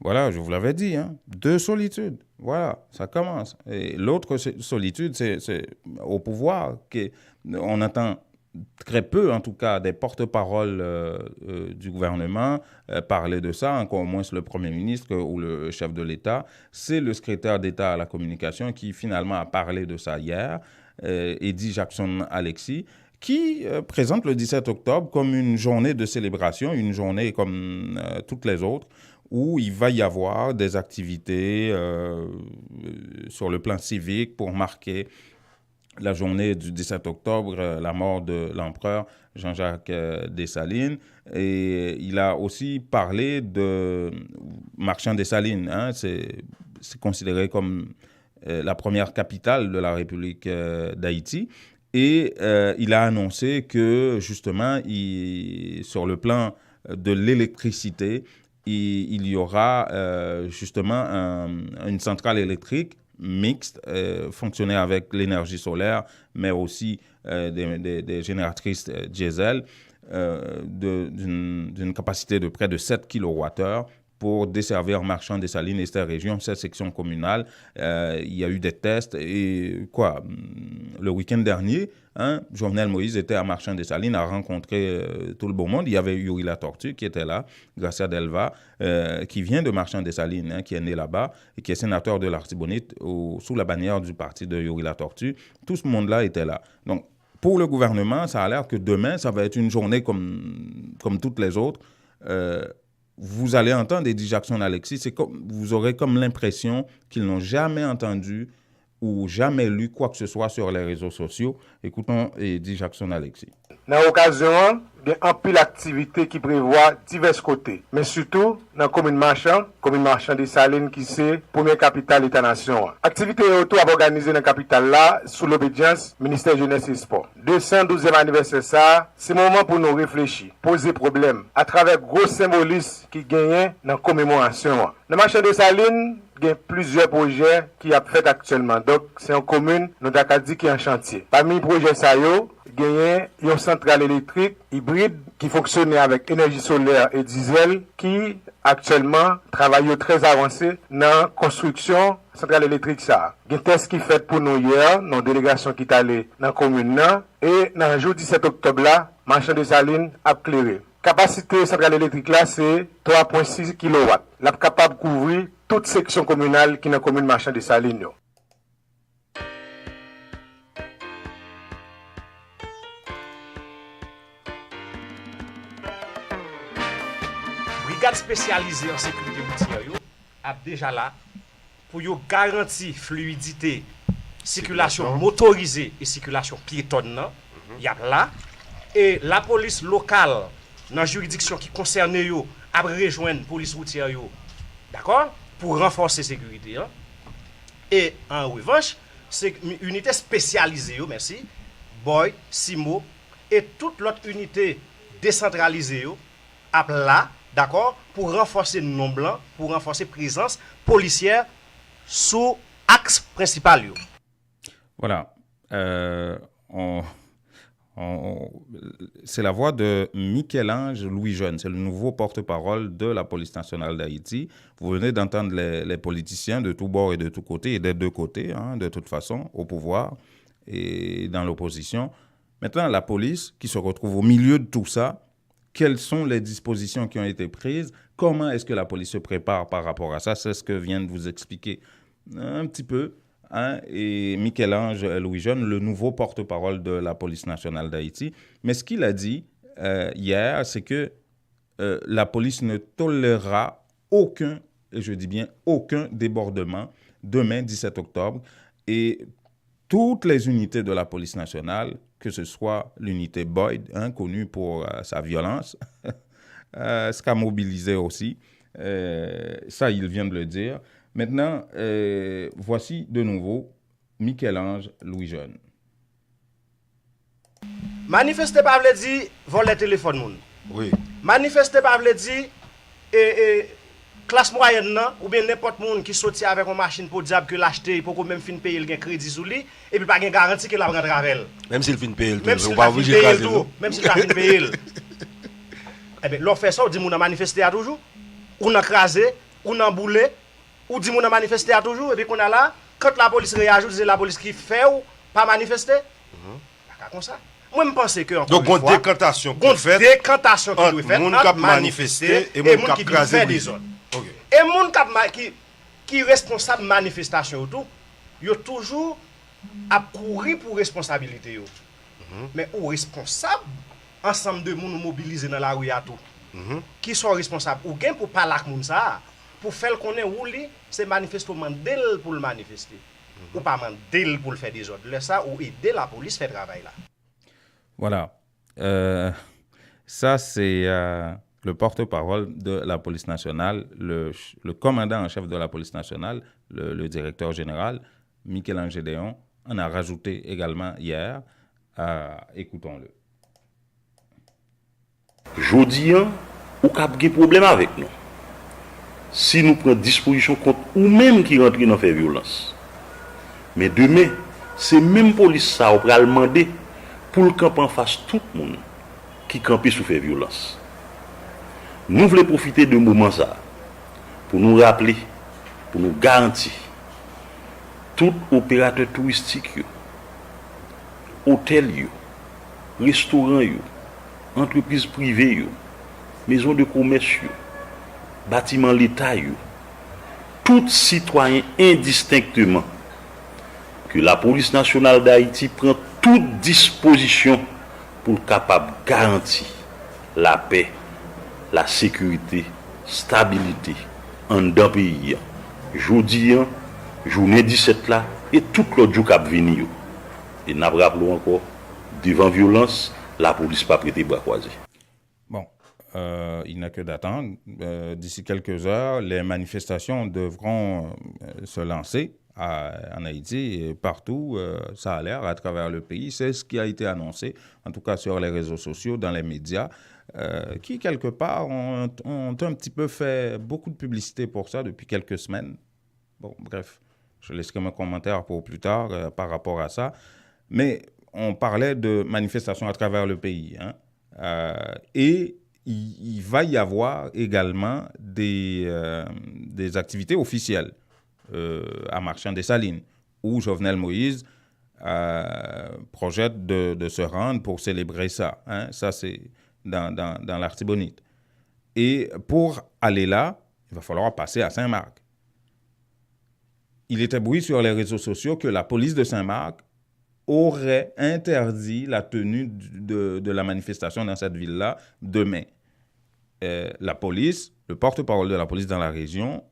Voilà, je vous l'avais dit, hein, 2 solitudes. Voilà, ça commence. Et l'autre solitude, c'est au pouvoir, on entend très peu, en tout cas, des porte-paroles du gouvernement parler de ça, encore moins le Premier ministre ou le chef de l'État. C'est le secrétaire d'État à la communication qui, finalement, a parlé de ça hier, Eddy Jackson-Alexis, qui présente le 17 octobre comme une journée de célébration, une journée comme toutes les autres, où il va y avoir des activités sur le plan civique pour marquer la journée du 17 octobre, la mort de l'empereur Jean-Jacques Dessalines. Et il a aussi parlé de Marchand Dessalines. Hein, c'est considéré comme la première capitale de la République d'Haïti. Et il a annoncé que, justement, sur le plan de l'électricité, il y aura justement une centrale électrique mixte, fonctionner avec l'énergie solaire, mais aussi des génératrices diesel d'une capacité de près de 7 kWh pour desservir Marchand Dessalines et cette région, cette section communale. Il y a eu des tests et le week-end dernier, Jovenel Moïse était à Marchand Dessalines, a rencontré tout le beau monde. Il y avait Yuri Latortue qui était là, Gracia Delva, qui vient de Marchand Dessalines, qui est né là-bas et qui est sénateur de l'Artibonite sous la bannière du parti de Yuri Latortue. Tout ce monde-là était là. Donc, pour le gouvernement, ça a l'air que demain, ça va être une journée comme toutes les autres. Vous allez entendre Eddy Jackson-Alexis, vous aurez comme l'impression qu'ils n'ont jamais entendu ou jamais lu quoi que ce soit sur les réseaux sociaux. Écoutons Eddy Jackson-Alexis. Dans l'occasion, il y a un pile d'activités qui prévoit divers côtés. Mais surtout, dans la commune Marchand Dessalines, qui c'est la première capitale État-nation. Activité auto organisée dans la capitale là, sous l'obédience ministère Jeunesse et Sport. 212e anniversaire ça, c'est le moment pour nous réfléchir, poser problème, à travers gros symbolisme qui gagnent dans la commémoration. Dans Marchand Dessalines, il y a plusieurs projets qui sont faits actuellement. Donc, c'est une commune, nous avons dit qui est en chantier. Parmi les projets, il y a une centrale électrique hybride qui fonctionne avec énergie solaire et diesel qui, actuellement, travaille très avancé dans la construction centrale électrique. Il y a un test qui est fait pour nous hier, dans délégation qui est allée dans la commune. Et dans le jour 17 octobre, là, Marchand Dessalines a éclairé. Capacité centrale électrique là, c'est 3,6 kW. Elle est capable de couvrir toute section communale qui est dans la commune Marchand Dessalines. Brigade spécialisée en sécurité routière a déjà là pour garantir fluidité, circulation motorisée et circulation piétonne. Il y a là. Et la police locale, dans la juridiction qui concerne yo, a rejoindre la police routière, d'accord, pour renforcer la sécurité. Et en revanche, c'est une unité spécialisée, merci, Boy, Simo, et toute l'autre unité décentralisée, a là, d'accord, pour renforcer le nom blanc, pour renforcer la présence policière sous axe principal. Voilà. C'est la voix de Michel-Ange Louis-Jeune, c'est le nouveau porte-parole de la police nationale d'Haïti. Vous venez d'entendre les politiciens de tous bords et de tous côtés, et des deux côtés, de toute façon, au pouvoir et dans l'opposition. Maintenant, la police qui se retrouve au milieu de tout ça, quelles sont les dispositions qui ont été prises? Comment est-ce que la police se prépare par rapport à ça? C'est ce que vient de vous expliquer un petit peu. Et Michel-Ange Louis-Jeune, le nouveau porte-parole de la police nationale d'Haïti. Mais ce qu'il a dit hier, c'est que la police ne tolérera aucun, et je dis bien aucun débordement demain, 17 octobre. Et toutes les unités de la police nationale, que ce soit l'unité Boyd, connue pour sa violence, ce qu'a mobilisé aussi, ça, il vient de le dire. Maintenant, voici de nouveau Michel-Ange Louis-Jeune. Manifester pas veut dire voler téléphone moun. Oui. Manifester pas veut dire classe moyenne nan ou bien n'importe monde qui sorti avec une machine pour diable que l'acheter pour même fin payer le crédit sous lui et puis pas gain garantie qu'il va rentrer avec. Même s'il fin payer même s'il pas payer tout, même s'il pas fin payer. Eh ben l'on fait ça, on dit moun a manifester à toujours, ou n'a crasé, ou n'a boulé, ou dit moun a manifester à toujours et puis qu'on a là quand la police réagit, c'est la police qui fait ou pas manifester. Pas comme ça. Moi je pense que donc une décantation qui fait décantation qui doit faire entre manifester et moun qui craser des autres. Et moun qui responsable manifestation tout, yo toujours a courir pour responsabilité yo. Mais ou responsable ensemble de moun mobilisé dans la rue à tout. Qui sont responsables ou gain pour parler avec moun ça pour faire connaître ou li c'est manifestement d'elle pour le manifester. Ou pas mandel pour le faire des autres. Le ça ou aider la police faire travail là. Voilà. Ça c'est le porte-parole de la police nationale, le commandant en chef de la police nationale, le directeur général, Michel-Ange Gédéon, en a rajouté également hier. Écoutons-le. Jodi, ou kap gen problème avec nous. Si nous prenons disposition contre ou même qui rentre dans faire violence. Mais demain, c'est même police ça ou pral demander pour le camp en face tout le monde qui campe sous faire violence. Nous voulons profiter de moment ça pour nous rappeler, pour nous garantir tout opérateur touristique, hôtel, restaurant, entreprise privée, maison de commerce, bâtiment l'État, tout citoyen indistinctement que la police nationale d'Haïti prend toute disposition pour capable garantir la paix, la sécurité, stabilité en dans pays. Jeudi, journée 17 là et tout l'autre jour qui venir. Et n'a rappelons encore devant violence, la police pas prêté bras croisés. Bon, il n'a que d'attendre. D'ici quelques heures, les manifestations devront se lancer en Haïti et partout, ça a l'air, à travers le pays. C'est ce qui a été annoncé, en tout cas sur les réseaux sociaux, dans les médias, qui, quelque part, ont un petit peu fait beaucoup de publicité pour ça depuis quelques semaines. Bon, bref, je laisserai mes commentaires pour plus tard par rapport à ça. Mais on parlait de manifestations à travers le pays. Et il va y avoir également des activités officielles à Marchand-des-Salines, où Jovenel Moïse projette de se rendre pour célébrer ça. Ça, c'est dans l'Artibonite. Et pour aller là, il va falloir passer à Saint-Marc. Il était bruit sur les réseaux sociaux que la police de Saint-Marc aurait interdit la tenue de la manifestation dans cette ville-là demain. La police, le porte-parole de la police dans la région,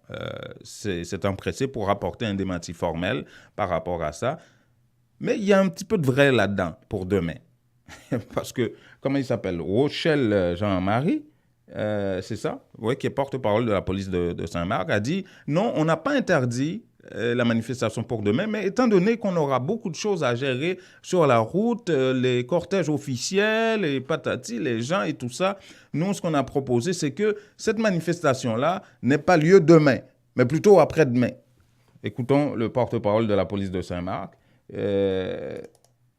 s'est empressé pour apporter un démenti formel par rapport à ça. Mais il y a un petit peu de vrai là-dedans pour demain. Parce que, comment il s'appelle? Rochelle Jean-Marie, c'est ça? Oui, qui est porte-parole de la police de Saint-Marc, a dit non, on n'a pas interdit la manifestation pour demain, mais étant donné qu'on aura beaucoup de choses à gérer sur la route, les cortèges officiels, les patatis, les gens et tout ça, nous, ce qu'on a proposé, c'est que cette manifestation-là n'ait pas lieu demain, mais plutôt après-demain. Écoutons le porte-parole de la police de Saint-Marc,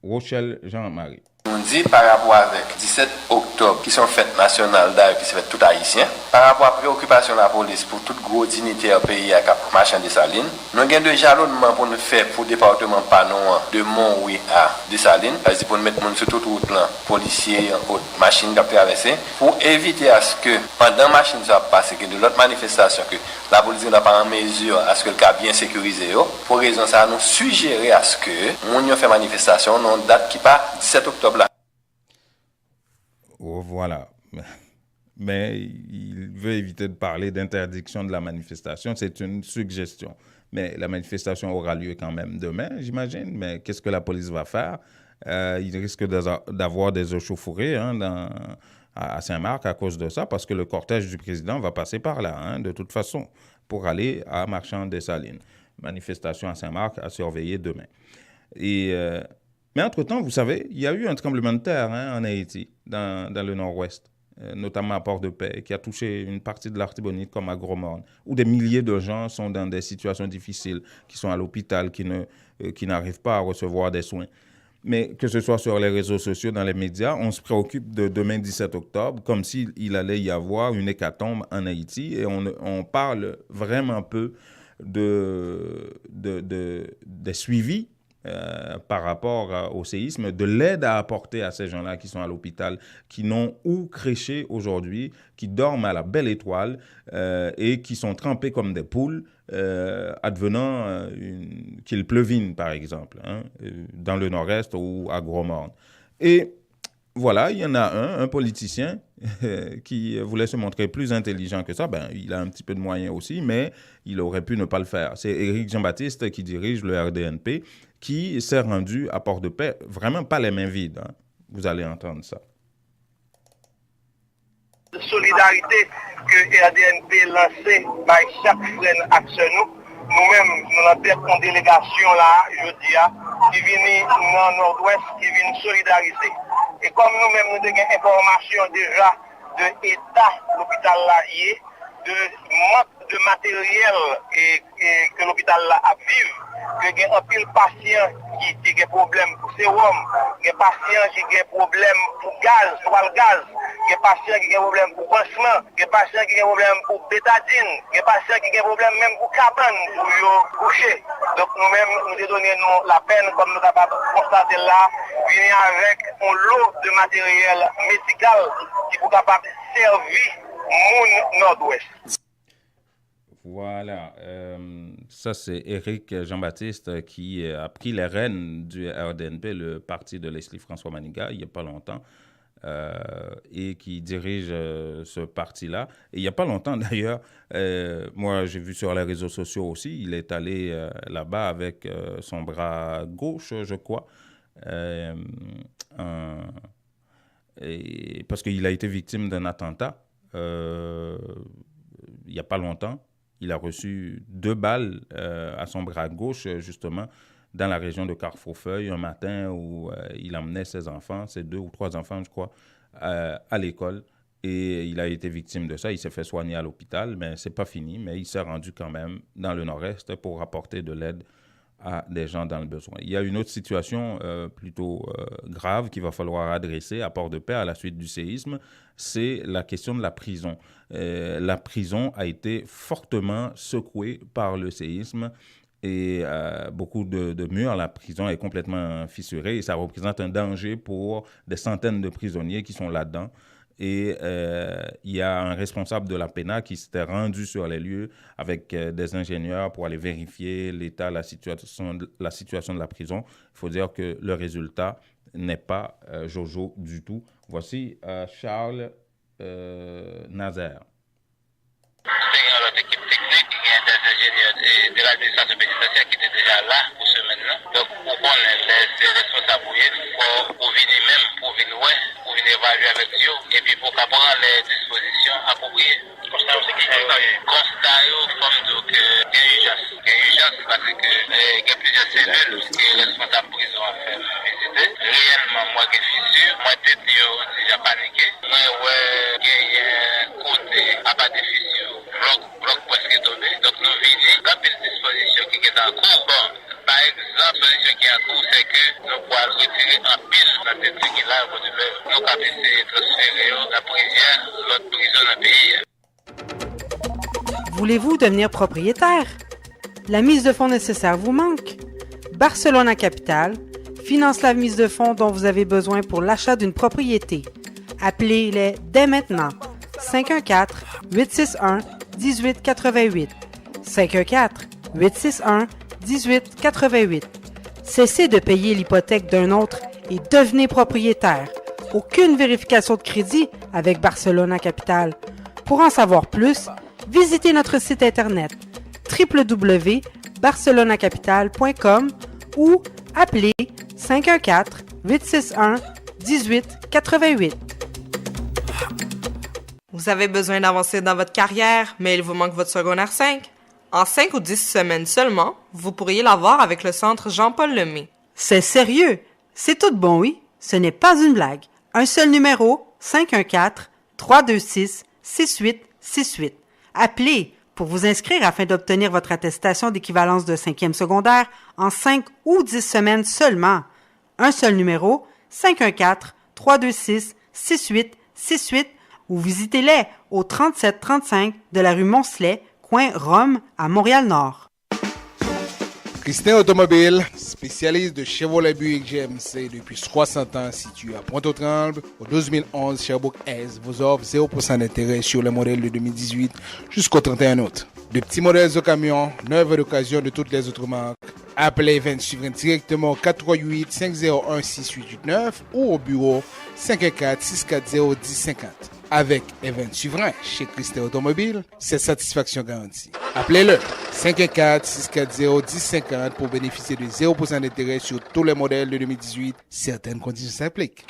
Rochelle Jean-Marie. On dit par rapport avec 17 octobre, qui sont fêtes nationales d'ailleurs, qui se fait tout haïtien, par rapport à la préoccupation de la police pour toute gros dignitaire pays à Marchand-des-Salines, nous avons de jalonnement pour nous faire pour le département Panon de Montouy à Dessalines, c'est-à-dire pour nous mettre sur toute route, policiers, machines qui ont traversé, pour éviter à ce que pendant la machine soit passée, que de l'autre manifestation, que la police n'a pas en mesure à ce que le cas bien sécurisé, pour raison ça, nous suggérer à ce que nous fait manifestation, non date qui part 17 octobre. Oh, voilà. Mais il veut éviter de parler d'interdiction de la manifestation. C'est une suggestion. Mais la manifestation aura lieu quand même demain, j'imagine. Mais qu'est-ce que la police va faire? Il risque d'avoir des échauffourées à Saint-Marc à cause de ça, parce que le cortège du président va passer par là, de toute façon, pour aller à Marchand-des-Salines. Manifestation à Saint-Marc à surveiller demain. Mais entre-temps, vous savez, il y a eu un tremblement de terre en Haïti, dans le nord-ouest, notamment à Port-de-Paix, qui a touché une partie de l'Artibonite comme à Gros-Morne, où des milliers de gens sont dans des situations difficiles, qui sont à l'hôpital, qui n'arrivent pas à recevoir des soins. Mais que ce soit sur les réseaux sociaux, dans les médias, on se préoccupe de demain 17 octobre comme s'il allait y avoir une hécatombe en Haïti et on parle vraiment peu des suivis par rapport au séisme, de l'aide à apporter à ces gens-là qui sont à l'hôpital, qui n'ont où crécher aujourd'hui, qui dorment à la belle étoile et qui sont trempés comme des poules, advenant qu'il pleuvine, par exemple, dans le nord-est ou à Gros-Morne. Et voilà, il y en a un politicien qui voulait se montrer plus intelligent que ça. Ben, il a un petit peu de moyens aussi, mais il aurait pu ne pas le faire. C'est Éric Jean-Baptiste qui dirige le RDNP, qui s'est rendu à Port-de-Paix, vraiment pas les mains vides. Vous allez entendre ça. Solidarité que RDNP lancée par chaque frère action nous-mêmes nous avons une délégation là jeudi qui vient dans le nord-ouest qui vient solidariser et comme nous-mêmes nous avons information déjà de l'état l'hôpital là hier de manque de matériel et que l'hôpital là a vivre que il y a un pile patient qui a des problèmes pour sérum, il y a patient qui a des problèmes pour gaz, toile gaz, il y a patient qui a des problèmes pour pansement, il y a patient qui a des problèmes pour bétadine, il y a patient qui a des problèmes même pour cabane, pour coucher. Donc nous-mêmes, nous devons donner la peine, comme nous avons constaté là, venir avec un lot de matériel médical qui peut capable servir mon nord-ouest. Voilà, ça c'est Éric Jean-Baptiste qui a pris les rênes du RDNP, le parti de Leslie François Manigat, il n'y a pas longtemps, et qui dirige ce parti-là. Et il n'y a pas longtemps d'ailleurs, moi j'ai vu sur les réseaux sociaux aussi, il est allé là-bas avec son bras gauche, je crois, parce qu'il a été victime d'un attentat il n'y a pas longtemps. Il a reçu 2 balles à son bras gauche, justement, dans la région de Carrefourfeuille, un matin où il emmenait ses enfants, ses 2 ou 3 enfants, je crois, à l'école. Et il a été victime de ça. Il s'est fait soigner à l'hôpital, mais ce n'est pas fini. Mais il s'est rendu quand même dans le nord-est pour apporter de l'aide à des gens dans le besoin. Il y a une autre situation plutôt grave qu'il va falloir adresser à Port-de-Paix à la suite du séisme, c'est la question de la prison. La prison a été fortement secouée par le séisme et beaucoup de murs. La prison est complètement fissurée et ça représente un danger pour des centaines de prisonniers qui sont là-dedans. Et il y a un responsable de la PENA qui s'était rendu sur les lieux avec des ingénieurs pour aller vérifier l'état, la situation de la prison. Il faut dire que le résultat n'est pas jojo du tout. Voici Charles Nazaire. L'équipe technique, il y a des ingénieurs de l'administration pénitentiaire qui étaient déjà là pour ce maintenant. Donc, pour qu'on les responsables pour venir même, pour venir évaluer avec eux, et puis pour qu'on prenne les dispositions appropriées. Constat, forme de qu'il y a urgence. Il y a urgence parce que il y a plusieurs cellules que les responsables de prison ont fait visiter. Réellement, moi qui suis sûr, moi tête déjà paniqué. Moi, il y a un côté à pas de fissure, bloc presque tombé. Donc nous venons, quand une disposition qui est en cours, bon, par exemple, la disposition qui est en cours, c'est que nous pouvons retirer en pile la tête qui est là, nous pouvons essayer de transférer la prison, l'autre prison dans le pays. Voulez-vous devenir propriétaire? La mise de fonds nécessaire vous manque? Barcelona Capital finance la mise de fonds dont vous avez besoin pour l'achat d'une propriété. Appelez-les dès maintenant. 514-861-1888. 514-861-1888. Cessez de payer l'hypothèque d'un autre et devenez propriétaire. Aucune vérification de crédit avec Barcelona Capital. Pour en savoir plus, visitez notre site internet www.barcelonacapital.com ou appelez 514-861-1888. Vous avez besoin d'avancer dans votre carrière, mais il vous manque votre secondaire 5? En 5 ou 10 semaines seulement, vous pourriez l'avoir avec le Centre Jean-Paul Lemay. C'est sérieux! C'est tout bon, oui. Ce n'est pas une blague. Un seul numéro, 514-326-6868. Appelez pour vous inscrire afin d'obtenir votre attestation d'équivalence de 5e secondaire en 5 ou 10 semaines seulement. Un seul numéro, 514-326-6868 ou visitez-les au 3735 de la rue Moncelet, coin Rome, à Montréal-Nord. Christin Automobile, spécialiste de Chevrolet Buick GMC depuis 60 ans, situé à Pointe-aux-Trembles, au 2011 Sherbrooke-Est, vous offre 0% d'intérêt sur les modèles de 2018 jusqu'au 31 août. De petits modèles de camions, neuves d'occasion de toutes les autres marques. Appelez Event Suivant directement au 438-501-6889 ou au bureau 514-640-1050. Avec Event Suivant chez Christin Automobile, c'est satisfaction garantie. Appelez-le 514-640-1050 pour bénéficier de 0% d'intérêt sur tous les modèles de 2018. Certaines conditions s'appliquent.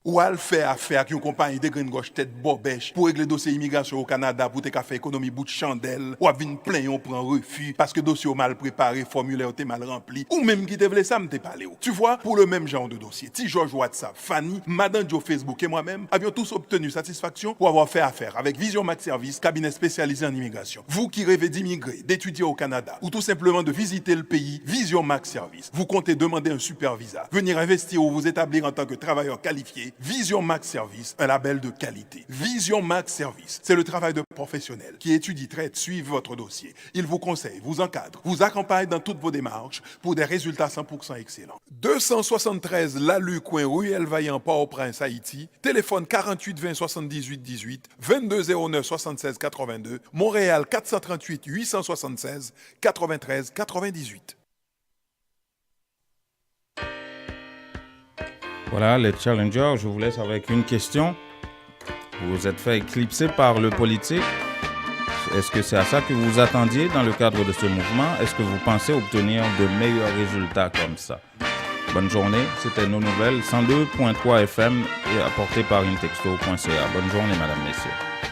Ou al fait affaire avec une compagnie de green gauche tête bobèche pour régler dossier immigration au Canada pour te faire économie bout de chandelle ou à venir plein on prend refus parce que dossier mal préparé, formulaire t'es mal rempli ou même qui te voulait ça me t'es parlé. Tu vois, pour le même genre de dossier, T. George WhatsApp, Fanny, Madame Joe Facebook et moi-même avions tous obtenu satisfaction pour avoir fait affaire avec Vision Max Service, cabinet spécialisé en immigration. Vous qui rêvez d'immigrer, d'étudier au Canada ou tout simplement de visiter le pays, Vision Max Service. Vous comptez demander un super visa, venir investir ou vous établir en tant que travailleur qualifié. Vision Max Service, un label de qualité. Vision Max Service, c'est le travail de professionnels qui étudient, traitent, suivent votre dossier. Ils vous conseillent, vous encadrent, vous accompagnent dans toutes vos démarches pour des résultats 100% excellents. 273 Lalu, coin Ruelle Vaillant, Port-au-Prince, Haïti. Téléphone 48 20 78 18, 22 09 76 82, Montréal 438 876 93 98. Voilà, les challengers, je vous laisse avec une question. Vous vous êtes fait éclipser par le politique. Est-ce que c'est à ça que vous vous attendiez dans le cadre de ce mouvement? Est-ce que vous pensez obtenir de meilleurs résultats comme ça? Bonne journée, c'était nos nouvelles 102.3 FM et apporté par intexto.ca. Bonne journée, mesdames, messieurs.